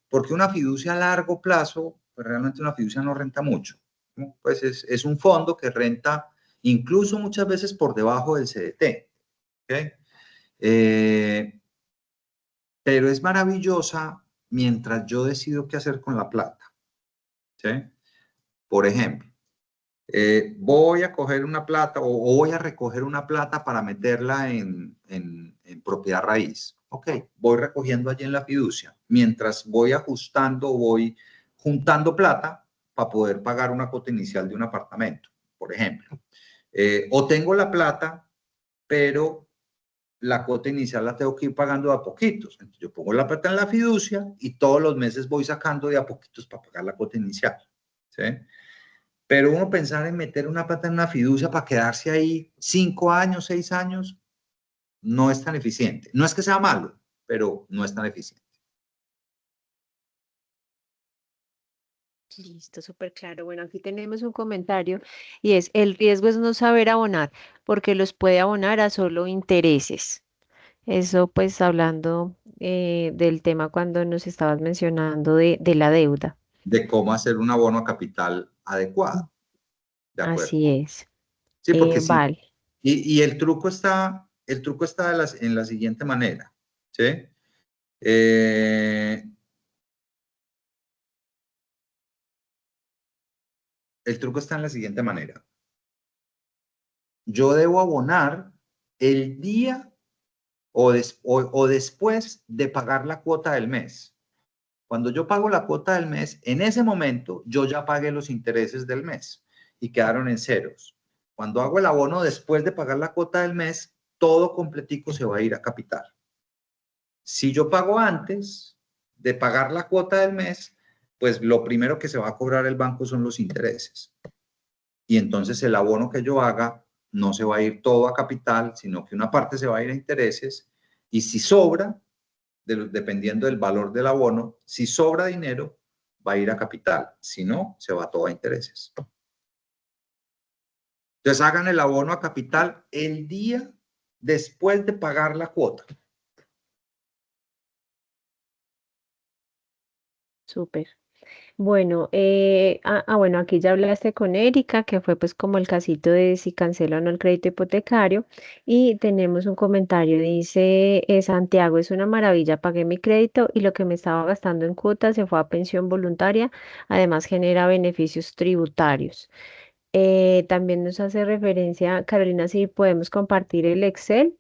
Porque una fiducia a largo plazo, pues realmente una fiducia no renta mucho, ¿no? Pues es un fondo que renta incluso muchas veces por debajo del CDT. ¿Okay? Pero es maravillosa mientras yo decido qué hacer con la plata. ¿Sí? Por ejemplo, voy a coger una plata o voy a recoger una plata para meterla en propiedad raíz. Ok, voy recogiendo allí en la fiducia. Mientras voy ajustando, voy juntando plata para poder pagar una cuota inicial de un apartamento, por ejemplo. O tengo la plata, pero la cuota inicial la tengo que ir pagando de a poquitos. Entonces yo pongo la plata en la fiducia y todos los meses voy sacando de a poquitos para pagar la cuota inicial. ¿Sí? Pero uno pensar en meter una plata en una fiducia para quedarse ahí 5 años, 6 años, no es tan eficiente. No es que sea malo, pero no es tan eficiente. Listo, súper claro. Bueno, aquí tenemos un comentario y es, el riesgo es no saber abonar porque los puede abonar a solo intereses. Eso pues hablando del tema cuando nos estabas mencionando de la deuda. De cómo hacer un abono a capital adecuado. ¿De acuerdo? Así es. Sí, porque sí. Vale. Y el truco está el truco está en la siguiente manera, ¿sí? El truco está en la siguiente manera. Yo debo abonar el día o después de pagar la cuota del mes. Cuando yo pago la cuota del mes, en ese momento yo ya pagué los intereses del mes y quedaron en ceros. Cuando hago el abono después de pagar la cuota del mes, todo completico se va a ir a capital. Si yo pago antes de pagar la cuota del mes, pues lo primero que se va a cobrar el banco son los intereses. Y entonces el abono que yo haga no se va a ir todo a capital, sino que una parte se va a ir a intereses. Y si sobra, dependiendo del valor del abono, si sobra dinero, va a ir a capital. Si no, se va todo a intereses. Entonces hagan el abono a capital el día después de pagar la cuota. Súper. Bueno, bueno, aquí ya hablaste con Erika, que fue pues como el casito de si cancela o no el crédito hipotecario. Y tenemos un comentario, dice Santiago, es una maravilla, pagué mi crédito y lo que me estaba gastando en cuotas se fue a pensión voluntaria, además genera beneficios tributarios. También nos hace referencia, Carolina, si podemos compartir el Excel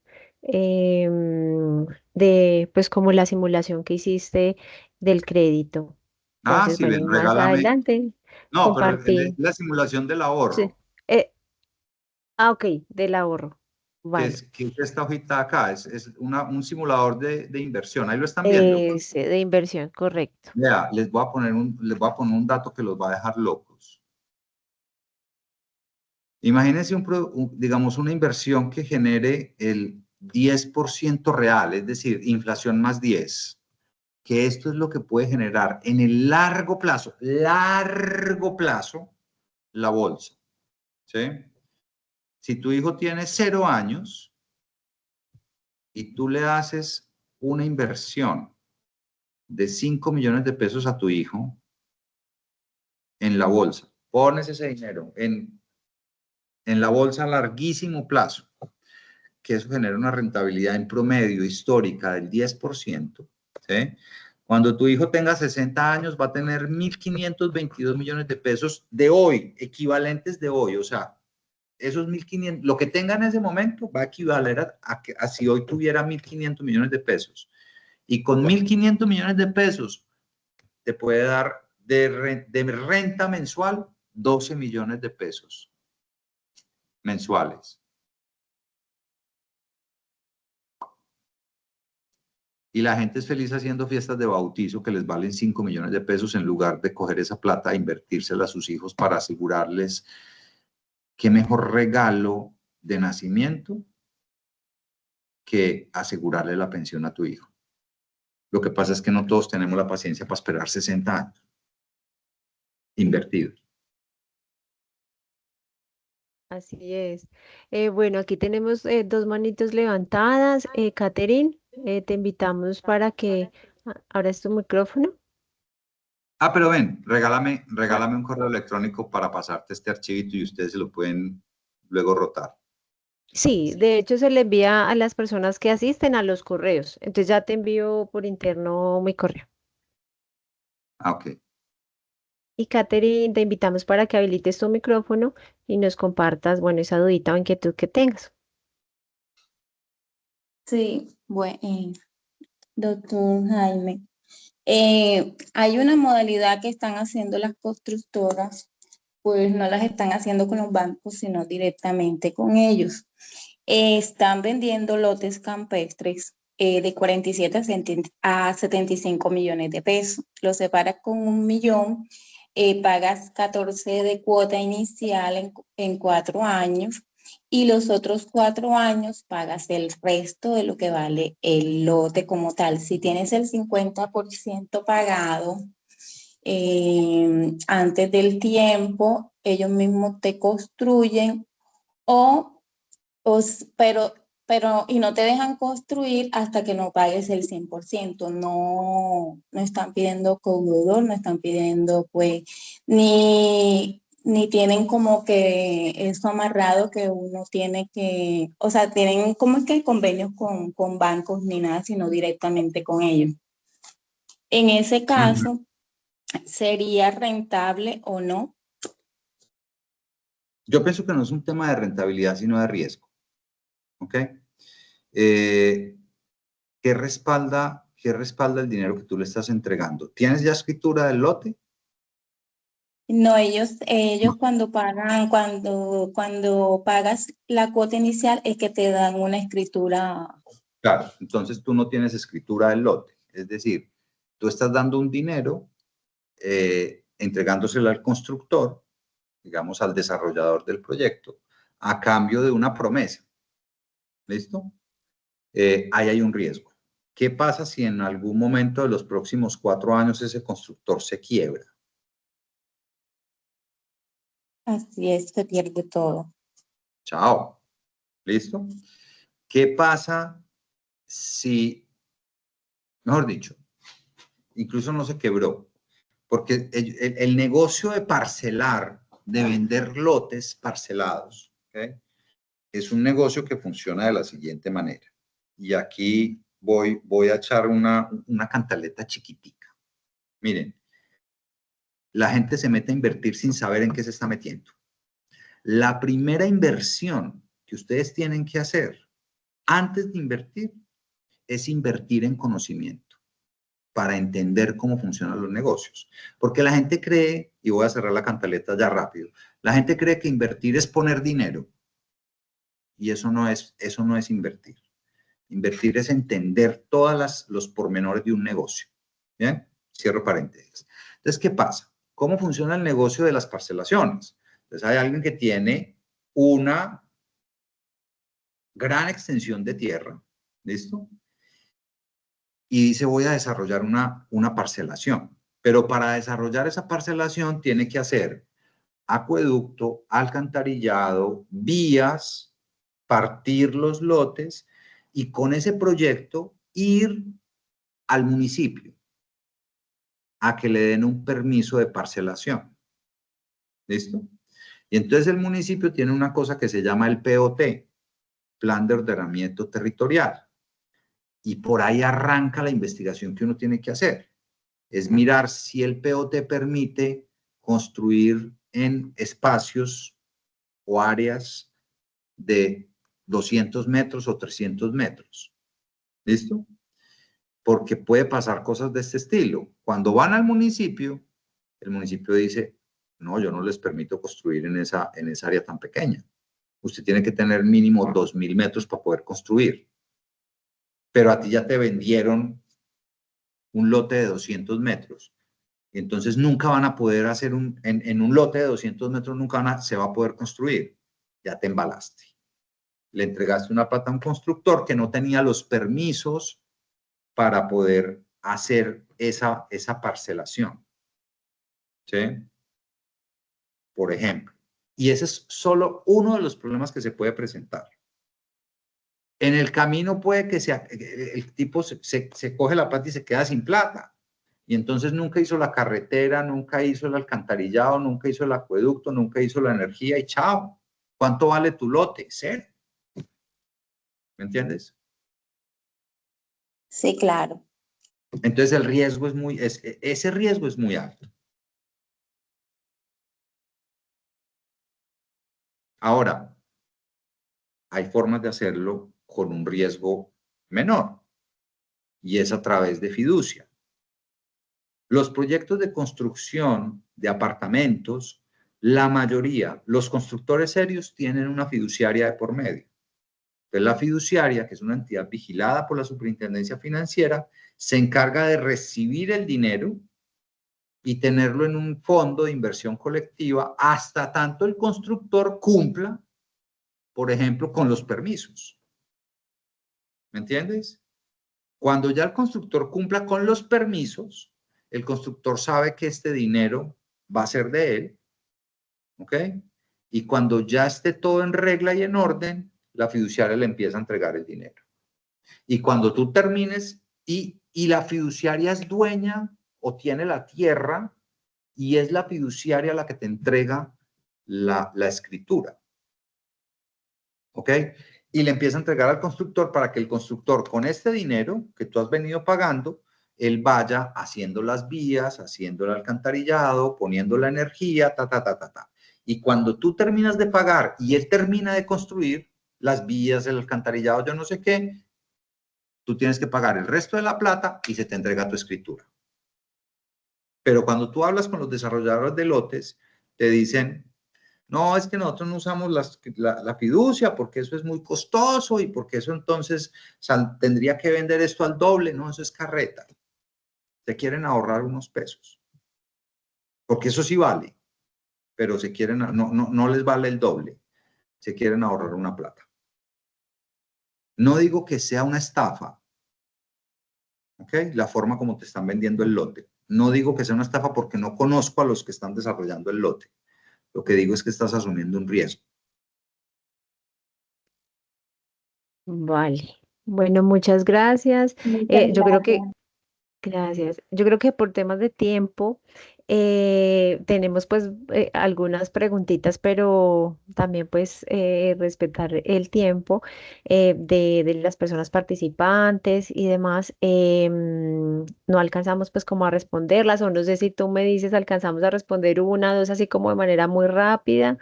de pues como la simulación que hiciste del crédito. Ah, Entonces, sí, bueno, ven, y más regálame. adelante No, pero es compartí. la simulación del Sí. ahorro, Ok, del ahorro. Vale. que es esta hojita acá, es un simulador de inversión. Ahí lo están viendo. Ese, de inversión, correcto. Vea, les voy a poner un dato que los va a dejar locos. Imagínense digamos, una inversión que genere el 10% real, es decir, inflación más 10, que esto es lo que puede generar en el largo plazo, la bolsa, ¿sí? Si tu hijo tiene 0 años y tú le haces una inversión de 5 millones de pesos a tu hijo en la bolsa, pones ese dinero en la bolsa a larguísimo plazo, que eso genera una rentabilidad en promedio histórica del 10%, ¿sí? Cuando tu hijo tenga 60 años va a tener 1.522 millones de pesos de hoy, equivalentes de hoy, o sea, esos 1.500, lo que tenga en ese momento va a equivaler a si hoy tuviera 1.500 millones de pesos. Y con 1.500 millones de pesos te puede dar de renta mensual 12 millones de pesos mensuales. Y la gente es feliz haciendo fiestas de bautizo que les valen 5 millones de pesos en lugar de coger esa plata e invertírsela a sus hijos para asegurarles qué mejor regalo de nacimiento que asegurarle la pensión a tu hijo. Lo que pasa es que no todos tenemos la paciencia para esperar 60 años invertidos. Así es. Bueno, aquí tenemos dos manitos levantadas. Catherine, te invitamos para que abras tu micrófono. Ah, pero ven, regálame Ah, un correo electrónico para pasarte este archivito y ustedes se lo pueden luego rotar. sí, de hecho se le envía a las personas que asisten a los correos. Entonces ya te envío por interno mi correo. Ah, ok. Y Catherine, te invitamos para que habilites tu micrófono y nos compartas, bueno, esa dudita o inquietud que tengas. Sí, bueno, doctor Jaime. Hay una modalidad que están haciendo las constructoras, pues no las están haciendo con los bancos, sino directamente con ellos. Están vendiendo lotes campestres de 47 a 75 millones de pesos. Los separas con 1 millón, pagas 14 de cuota inicial en 4 años y los otros 4 años pagas el resto de lo que vale el lote como tal. Si tienes el 50% pagado antes del tiempo, ellos mismos te construyen pero y no te dejan construir hasta que no pagues el 100%. No están pidiendo codeudor, no están pidiendo pues ni ni tienen como que eso amarrado que uno tiene que, o sea, tienen como que convenios con bancos ni nada, sino directamente con ellos. En ese caso, ¿sería rentable o no? Yo pienso que no es un tema de rentabilidad, sino de riesgo. ¿Ok? ¿Qué respalda el dinero que tú le estás entregando? ¿Tienes ya escritura del lote? No, ellos cuando pagan, cuando pagas la cuota inicial es que te dan una escritura. Claro, entonces tú no tienes escritura del lote. Es decir, tú estás dando un dinero, entregándoselo al constructor, digamos al desarrollador del proyecto, a cambio de una promesa. ¿Listo? Ahí hay un riesgo. ¿Qué pasa si en algún momento de los próximos 4 años ese constructor se quiebra? Así es, se pierde todo. Chao. ¿Listo? ¿Qué pasa si, mejor dicho, incluso no se quebró? Porque el negocio de parcelar, de vender lotes parcelados, ¿okay? Es un negocio que funciona de la siguiente manera. Y aquí voy a echar una cantaleta chiquitica. Miren, la gente se mete a invertir sin saber en qué se está metiendo. La primera inversión que ustedes tienen que hacer antes de invertir es invertir en conocimiento para entender cómo funcionan los negocios. Porque la gente cree, y voy a cerrar la cantaleta ya rápido, la gente cree que invertir es poner dinero. Y eso no es invertir. Invertir es entender todos los pormenores de un negocio. ¿Bien? Cierro paréntesis. Entonces, ¿qué pasa? ¿Cómo funciona el negocio de las parcelaciones? Entonces, hay alguien que tiene una gran extensión de tierra, ¿listo? Y dice, voy a desarrollar una parcelación. Pero para desarrollar esa parcelación tiene que hacer acueducto, alcantarillado, vías, partir los lotes y con ese proyecto ir al municipio a que le den un permiso de parcelación. ¿Listo? Y entonces el municipio tiene una cosa que se llama el POT, Plan de Ordenamiento Territorial. Y por ahí arranca la investigación que uno tiene que hacer. Es mirar si el POT permite construir en espacios o áreas de 200 metros o 300 metros. ¿Listo? Porque puede pasar cosas de este estilo. Cuando van al municipio, el municipio dice, no, yo no les permito construir en esa área tan pequeña. Usted tiene que tener mínimo 2.000 metros para poder construir. Pero a ti ya te vendieron un lote de 200 metros. Entonces nunca van a poder hacer en un lote de 200 metros, nunca se va a poder construir. Ya te embalaste. Le entregaste una plata a un constructor que no tenía los permisos para poder hacer esa parcelación. ¿Sí? Por ejemplo. Y ese es solo uno de los problemas que se puede presentar. En el camino puede que el tipo se coge la plata y se queda sin plata. Y entonces nunca hizo la carretera, nunca hizo el alcantarillado, nunca hizo el acueducto, nunca hizo la energía y chao. ¿Cuánto vale tu lote? 0. ¿Me entiendes? Sí, claro. Entonces el riesgo ese riesgo es muy alto. Ahora, hay formas de hacerlo con un riesgo menor y es a través de fiducia. Los proyectos de construcción de apartamentos, la mayoría, los constructores serios tienen una fiduciaria de por medio. Entonces, la fiduciaria, que es una entidad vigilada por la Superintendencia Financiera, se encarga de recibir el dinero y tenerlo en un fondo de inversión colectiva hasta tanto el constructor cumpla, por ejemplo, con los permisos. ¿Me entiendes? Cuando ya el constructor cumpla con los permisos, el constructor sabe que este dinero va a ser de él, ¿ok? Y cuando ya esté todo en regla y en orden, la fiduciaria le empieza a entregar el dinero. Y cuando tú termines y la fiduciaria es dueña o tiene la tierra y es la fiduciaria la que te entrega la escritura. ¿Ok? Y le empieza a entregar al constructor para que el constructor, con este dinero que tú has venido pagando, él vaya haciendo las vías, haciendo el alcantarillado, poniendo la energía, Y cuando tú terminas de pagar y él termina de construir las vías, el alcantarillado, yo no sé qué, tú tienes que pagar el resto de la plata y se te entrega tu escritura. Pero cuando tú hablas con los desarrolladores de lotes, te dicen, no, es que nosotros no usamos la fiducia porque eso es muy costoso y porque eso entonces tendría que vender esto al doble. No, eso es carreta. Se quieren ahorrar unos pesos. Porque eso sí vale, pero se quieren, no les vale el doble. Se quieren ahorrar una plata. No digo que sea una estafa, ¿ok? La forma como te están vendiendo el lote. No digo que sea una estafa porque no conozco a los que están desarrollando el lote. Lo que digo es que estás asumiendo un riesgo. Vale. Bueno, muchas gracias. Muchas Yo creo que gracias. Gracias. Yo creo que por temas de tiempo tenemos pues algunas preguntitas, pero también pues respetar el tiempo de las personas participantes y demás. No alcanzamos pues como a responderlas o no sé si tú me dices alcanzamos a responder una, dos, así como de manera muy rápida.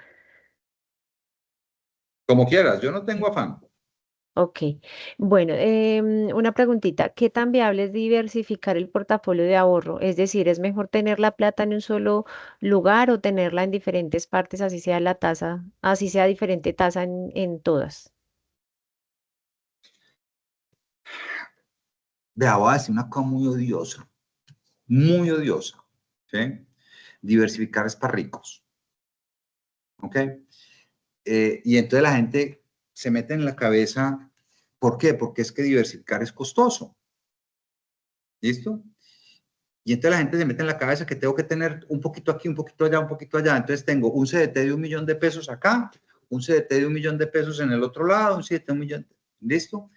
Como quieras, yo no tengo afán. Ok, bueno, una preguntita, ¿qué tan viable es diversificar el portafolio de ahorro? Es decir, ¿es mejor tener la plata en un solo lugar o tenerla en diferentes partes, así sea la tasa, así sea diferente tasa en todas? Vea, voy a decir una cosa muy odiosa, ¿sí? Diversificar es para ricos, ¿ok? Y entonces la gente se mete en la cabeza, ¿por qué? Porque es que diversificar es costoso, ¿listo? Y entonces la gente se mete en la cabeza que tengo que tener un poquito aquí, un poquito allá, un poquito allá. Entonces tengo un CDT de 1 millón de pesos acá, un CDT de 1 millón de pesos en el otro lado, un CDT de 1 millón, ¿listo?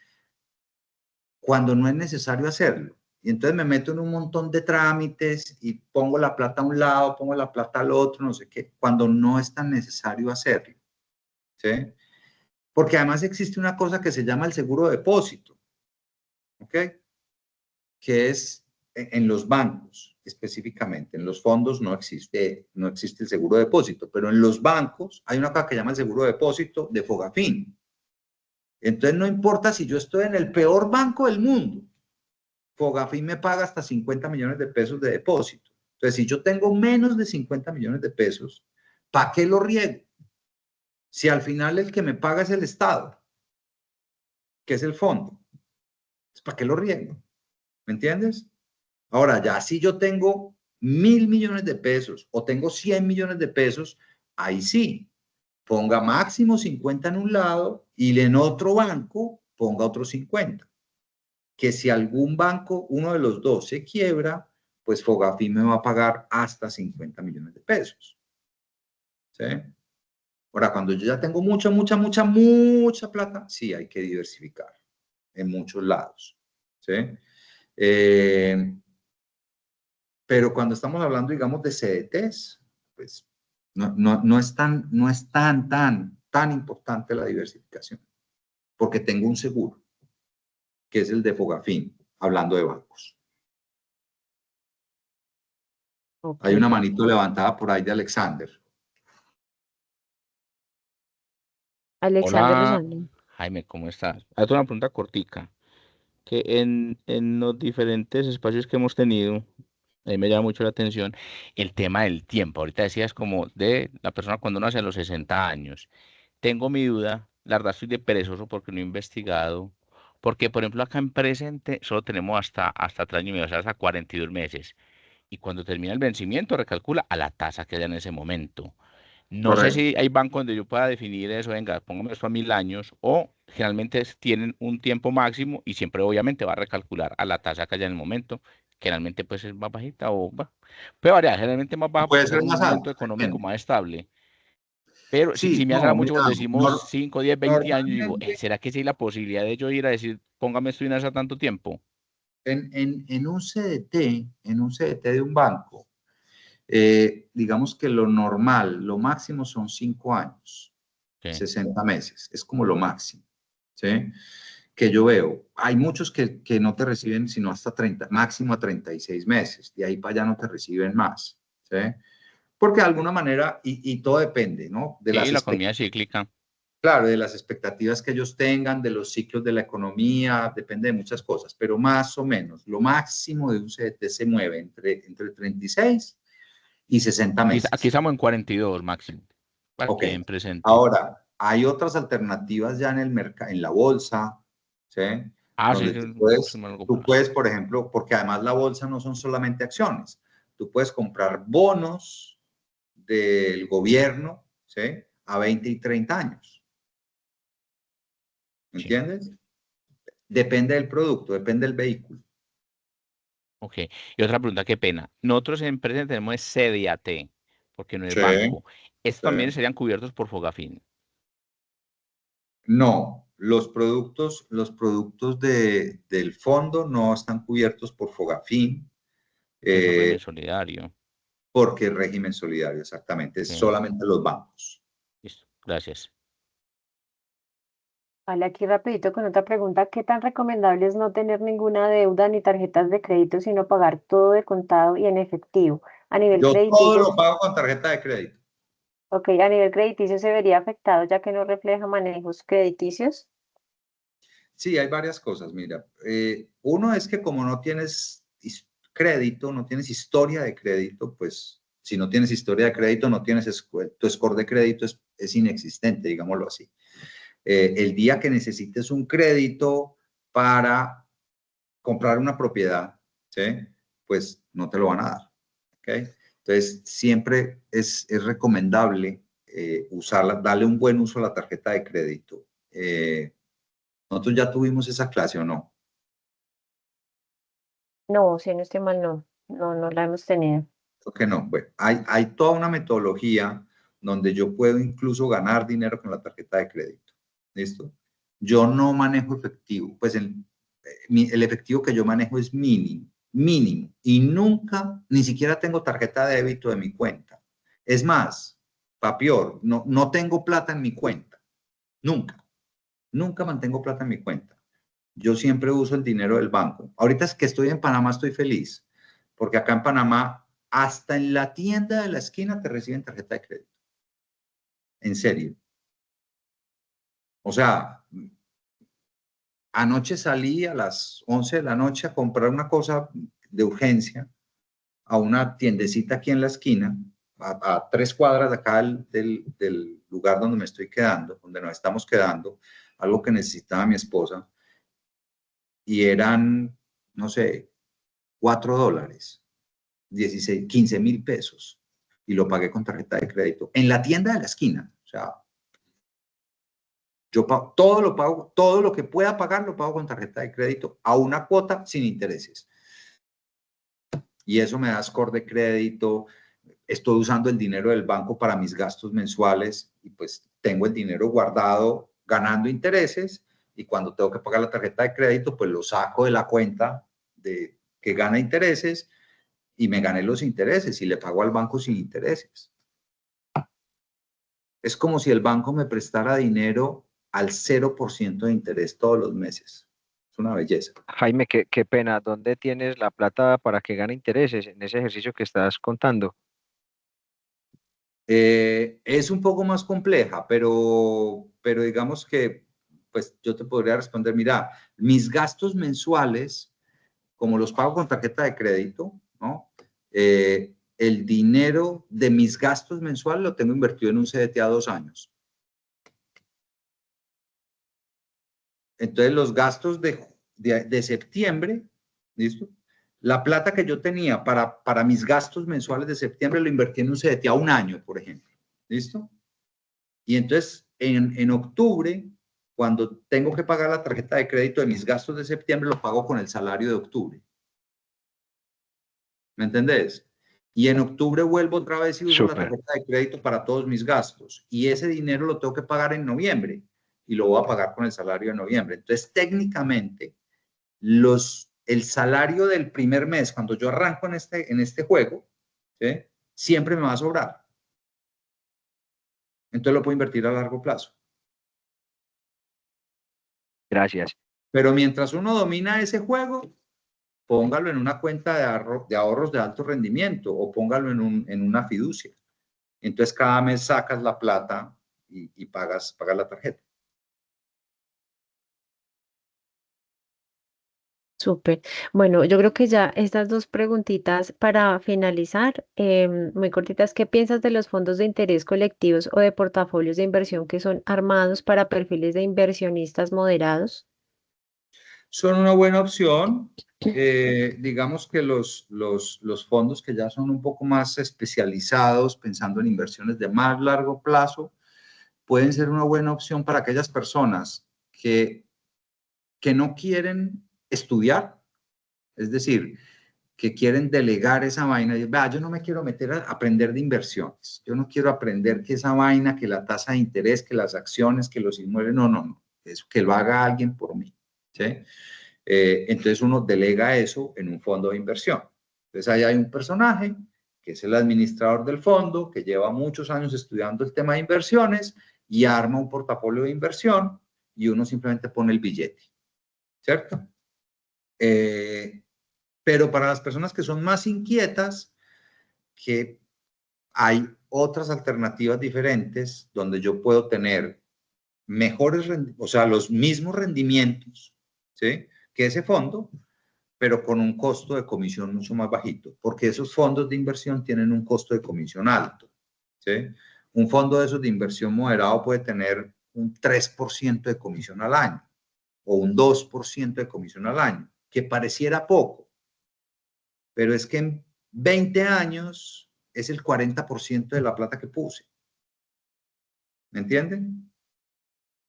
Cuando no es necesario hacerlo. Y entonces me meto en un montón de trámites y pongo la plata a un lado, pongo la plata al otro, no sé qué, cuando no es tan necesario hacerlo, ¿sí? Porque además existe una cosa que se llama el seguro de depósito, ¿ok? Que es en los bancos específicamente. En los fondos no existe el seguro de depósito, pero en los bancos hay una cosa que se llama el seguro de depósito de Fogafín. Entonces no importa si yo estoy en el peor banco del mundo, Fogafín me paga hasta 50 millones de pesos de depósito. Entonces, si yo tengo menos de 50 millones de pesos, ¿para qué lo riego? Si al final el que me paga es el Estado, que es el fondo, ¿para qué lo riego? ¿Me entiendes? Ahora, ya si yo tengo 1.000 millones de pesos o tengo 100 millones de pesos, ahí sí, ponga máximo 50 en un lado y en otro banco ponga otros 50. Que si algún banco, uno de los dos se quiebra, pues Fogafín me va a pagar hasta 50 millones de pesos. ¿Sí? Ahora, cuando yo ya tengo mucha plata, sí hay que diversificar en muchos lados. ¿Sí? Pero cuando estamos hablando, digamos, de CDTs, pues no es tan importante la diversificación, porque tengo un seguro, que es el de Fogafín, hablando de bancos. Ok. Hay una manito levantada por ahí de Alexander. Alexander Hola, Lozano. Jaime, ¿cómo estás? Hazte una pregunta cortica, que en los diferentes espacios que hemos tenido, me llama mucho la atención el tema del tiempo. Ahorita decías como de la persona cuando nace a los 60 años. Tengo mi duda, la verdad estoy de perezoso porque no he investigado, porque por ejemplo acá en presente solo tenemos hasta 3 años y medio, o sea, hasta 42 meses. Y cuando termina el vencimiento recalcula a la tasa que haya en ese momento. No sé Correcto. si hay bancos donde yo pueda definir eso, venga, póngame esto a 1.000 años, o generalmente tienen un tiempo máximo y siempre obviamente va a recalcular a la tasa que haya en el momento. Generalmente pues es más bajita o puede variar, generalmente más baja porque Puede está ser en un más momento alto, económico depende. más estable. Pero si Sí, me asusta no, mucho mira, cuando decimos 5, 10, 20 años, digo, normalmente ¿será que sí hay la posibilidad de yo ir a decir, póngame esto y no hace tanto tiempo? en un CDT de un banco, Digamos que lo normal, lo máximo son 5 años, Sí. 60 meses, es como lo máximo, ¿sí? Que yo veo. Hay muchos que no te reciben sino hasta 30, máximo a 36 meses, de ahí para allá no te reciben más, ¿sí? Porque de alguna manera, y todo depende, ¿no? De las Sí, la economía cíclica. Claro, de las expectativas que ellos tengan, de los ciclos de la economía, depende de muchas cosas, pero más o menos, lo máximo de un CDT se mueve entre 36 y 60 Aquí meses. estamos en 42 máximo, para Ok. que den presente. Ahora, hay otras alternativas ya en el mercado, en la bolsa, ¿sí? Ah, sí, Donde tú puedes, por ejemplo, porque además la bolsa no son solamente acciones, tú puedes comprar bonos del gobierno, ¿sí? A 20 y 30 años. ¿Me Sí. entiendes? Depende del producto, depende del vehículo. Ok. Y otra pregunta, qué pena. Nosotros en empresa tenemos CDAT, porque no es Sí, banco. ¿Estos sí. también serían cubiertos por Fogafín? No, los productos del fondo no están cubiertos por Fogafín, Eso es régimen solidario. porque es régimen solidario, exactamente, es Ok. solamente los bancos. Listo. Gracias. Vale, aquí rapidito con otra pregunta. ¿Qué tan recomendable es no tener ninguna deuda ni tarjetas de crédito, sino pagar todo de contado y en efectivo? A nivel Yo todo crediticio, lo pago con tarjeta de crédito. ok, a nivel crediticio se vería afectado ya que no refleja manejos crediticios. Sí, hay varias cosas, mira. Uno es que como no tienes crédito, no tienes historia de crédito, pues si no tienes historia de crédito, no tienes tu score de crédito es inexistente, digámoslo así. El día que necesites un crédito para comprar una propiedad, ¿sí? Pues no te lo van a dar, ¿ok? Entonces, siempre es recomendable usarla, darle un buen uso a la tarjeta de crédito. Nosotros ya tuvimos esa clase, ¿o no? No, si no estoy mal, no. No la hemos tenido. Creo que no. Bueno, hay toda una metodología donde yo puedo incluso ganar dinero con la tarjeta de crédito. ¿Listo? Yo no manejo efectivo, pues el efectivo que yo manejo es mínimo, mínimo, y nunca, ni siquiera tengo tarjeta de débito de mi cuenta. Es más, para peor, no tengo plata en mi cuenta, nunca, nunca mantengo plata en mi cuenta. Yo siempre uso el dinero del banco. Ahorita es que estoy en Panamá, estoy feliz, porque acá en Panamá, hasta en la tienda de la esquina te reciben tarjeta de crédito. En serio. O sea, anoche salí a las 11 de la noche a comprar una cosa de urgencia a una tiendecita aquí en la esquina, a 3 cuadras de acá del lugar donde me estoy quedando, donde nos estamos quedando, algo que necesitaba mi esposa, y eran, no sé, $4, 16, 15,000 pesos, y lo pagué con tarjeta de crédito en la tienda de la esquina. O sea, yo pago, todo lo que pueda pagar lo pago con tarjeta de crédito a una cuota sin intereses. Y eso me da score de crédito. Estoy usando el dinero del banco para mis gastos mensuales y pues tengo el dinero guardado ganando intereses, y cuando tengo que pagar la tarjeta de crédito, pues lo saco de la cuenta de que gana intereses y me gané los intereses y le pago al banco sin intereses. Es como si el banco me prestara dinero al 0% de interés todos los meses. Es una belleza. Jaime, qué pena. ¿Dónde tienes la plata para que gane intereses en ese ejercicio que estás contando? Es un poco más compleja, pero digamos que pues yo te podría responder, mira, mis gastos mensuales, como los pago con tarjeta de crédito, ¿no? El dinero de mis gastos mensuales lo tengo invertido en un CDT a 2 años. Entonces, los gastos de septiembre, ¿listo? La plata que yo tenía para mis gastos mensuales de septiembre lo invertí en un CDT a 1 año, por ejemplo. ¿Listo? Y entonces, en octubre, cuando tengo que pagar la tarjeta de crédito de mis gastos de septiembre, lo pago con el salario de octubre. ¿Me entendés? Y en octubre vuelvo otra vez y uso la Súper. tarjeta de crédito para todos mis gastos. Y ese dinero lo tengo que pagar en noviembre y lo voy a pagar con el salario de noviembre. Entonces, técnicamente, el salario del primer mes, cuando yo arranco en este juego, ¿sí? siempre me va a sobrar. Entonces lo puedo invertir a largo plazo. Gracias. Pero mientras uno domina ese juego, póngalo en una cuenta de ahorros de alto rendimiento o póngalo en una fiducia. Entonces cada mes sacas la plata y pagas la tarjeta. Súper. Bueno, yo creo que ya estas dos preguntitas para finalizar, muy cortitas. ¿Qué piensas de los fondos de interés colectivos o de portafolios de inversión que son armados para perfiles de inversionistas moderados? Son una buena opción. Digamos que los fondos que ya son un poco más especializados, pensando en inversiones de más largo plazo, pueden ser una buena opción para aquellas personas que no quieren estudiar, es decir, que quieren delegar esa vaina. Y, vea, yo no me quiero meter a aprender de inversiones. Yo no quiero aprender que esa vaina, que la tasa de interés, que las acciones, que los inmuebles. No, no, no. Eso que lo haga alguien por mí. ¿Sí? Entonces uno delega eso en un fondo de inversión. Entonces ahí hay un personaje que es el administrador del fondo, que lleva muchos años estudiando el tema de inversiones y arma un portafolio de inversión y uno simplemente pone el billete. ¿Cierto? Pero para las personas que son más inquietas, que hay otras alternativas diferentes donde yo puedo tener mejores, o sea, los mismos rendimientos, ¿sí?, que ese fondo, pero con un costo de comisión mucho más bajito, porque esos fondos de inversión tienen un costo de comisión alto, ¿sí? Un fondo de esos de inversión moderado puede tener un 3% de comisión al año o un 2% de comisión al año, que pareciera poco, pero es que en 20 años es el 40% de la plata que puse. ¿Me entienden?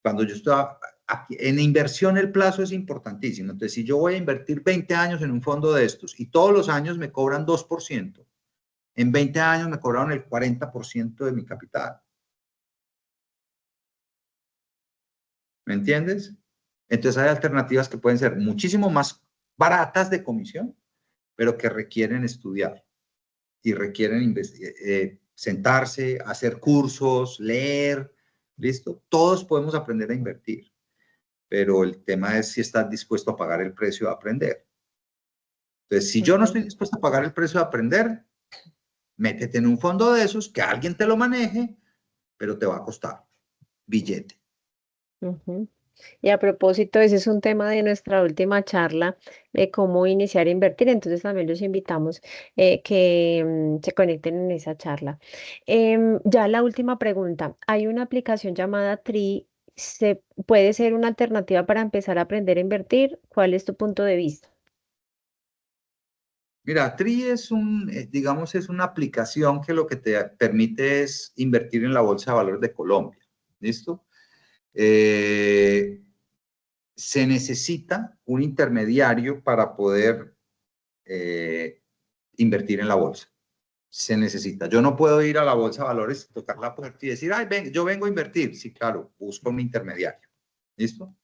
Cuando yo estaba aquí, en inversión el plazo es importantísimo. Entonces, si yo voy a invertir 20 años en un fondo de estos y todos los años me cobran 2%, en 20 años me cobraron el 40% de mi capital. ¿Me entiendes? Entonces hay alternativas que pueden ser muchísimo más baratas de comisión, pero que requieren estudiar y requieren sentarse, hacer cursos, leer, ¿listo? Todos podemos aprender a invertir, pero el tema es si estás dispuesto a pagar el precio de aprender. Entonces, si yo no estoy dispuesto a pagar el precio de aprender, métete en un fondo de esos, que alguien te lo maneje, pero te va a costar billete. Ujú. Y a propósito, ese es un tema de nuestra última charla de cómo iniciar a invertir. Entonces también los invitamos que se conecten en esa charla. Ya la última pregunta. Hay una aplicación llamada Tree. ¿Puede ser una alternativa para empezar a aprender a invertir? ¿Cuál es tu punto de vista? Mira, Tree es digamos, es una aplicación que lo que te permite es invertir en la Bolsa de Valores de Colombia. ¿Listo? Se necesita un intermediario para poder invertir en la bolsa. Se necesita. Yo no puedo ir a la Bolsa de Valores, tocar la puerta y decir, ay, ven, yo vengo a invertir. Sí, claro, busco un intermediario. ¿Listo?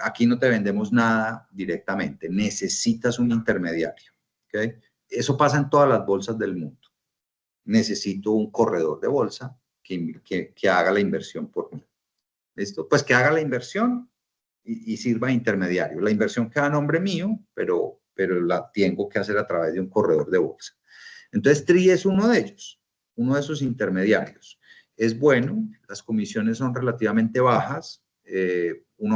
Aquí no te vendemos nada directamente. Necesitas un intermediario. ¿Okay? Eso pasa en todas las bolsas del mundo. Necesito un corredor de bolsa que haga la inversión por mí. ¿Listo? Pues que haga la inversión y sirva de intermediario. La inversión queda a nombre mío, pero la tengo que hacer a través de un corredor de bolsa. Entonces, Tree es uno de ellos, uno de esos intermediarios. Es bueno, las comisiones son relativamente bajas. Hacer una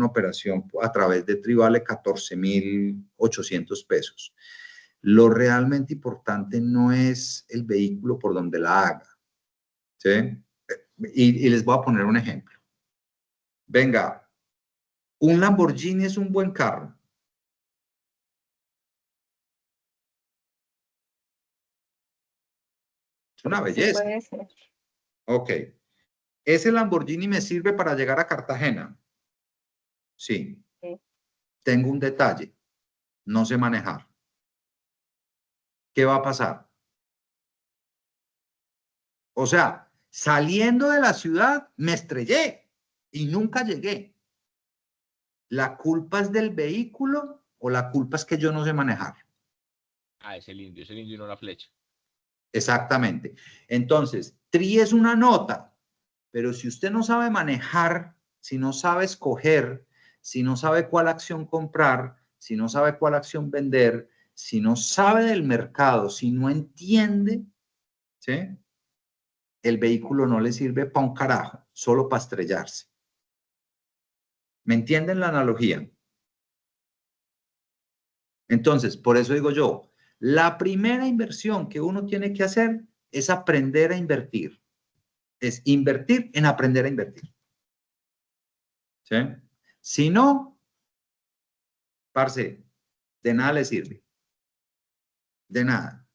operación a través de Tree vale 14.800 pesos. Lo realmente importante no es el vehículo por donde la haga, ¿sí? Y les voy a poner un ejemplo. Venga, un Lamborghini es un buen carro. Es una Sí belleza. puede ser. Ok. ¿Ese Lamborghini me sirve para llegar a Cartagena? Sí. Sí. Tengo un detalle. No sé manejar. ¿Qué va a pasar? O sea, saliendo de la ciudad, me estrellé y nunca llegué. ¿La culpa es del vehículo o la culpa es que yo no sé manejar? Ah, ese lindo y no la flecha. Exactamente. Entonces, TRI es una nota, pero si usted no sabe manejar, si no sabe escoger, si no sabe cuál acción comprar, si no sabe cuál acción vender, si no sabe del mercado, si no entiende, ¿sí? El vehículo no le sirve para un carajo, solo para estrellarse. ¿Me entienden la analogía? Entonces, por eso digo yo, la primera inversión que uno tiene que hacer es aprender a invertir. Es invertir en aprender a invertir. ¿Sí? Si no, parce, de nada le sirve. De nada.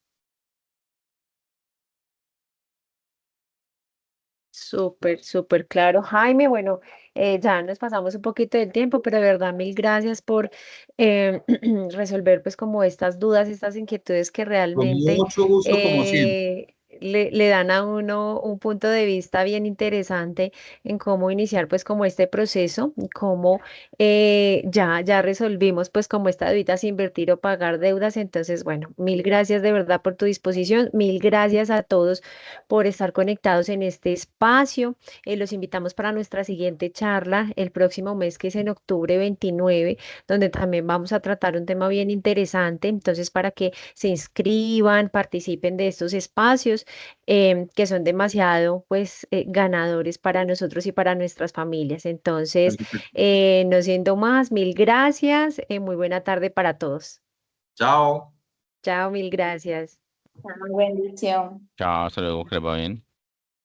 Súper, súper claro, Jaime. Bueno, ya nos pasamos un poquito del tiempo, pero de verdad, mil gracias por resolver pues como estas dudas, estas inquietudes que Con realmente mucho gusto, como siempre. le dan a uno un punto de vista bien interesante en cómo iniciar pues como este proceso, y cómo ya resolvimos pues como esta dudita sin invertir o pagar deudas. Entonces, bueno, mil gracias de verdad por tu disposición, mil gracias a todos por estar conectados en este espacio. Los invitamos para nuestra siguiente charla el próximo mes, que es en octubre 29, donde también vamos a tratar un tema bien interesante. Entonces, para que se inscriban, participen de estos espacios que son demasiado, pues, ganadores para nosotros y para nuestras familias. Entonces, no siendo más, mil gracias. Muy buena tarde para todos. Chao. Chao, mil gracias. Bendición. Chao, hasta luego, que les va bien.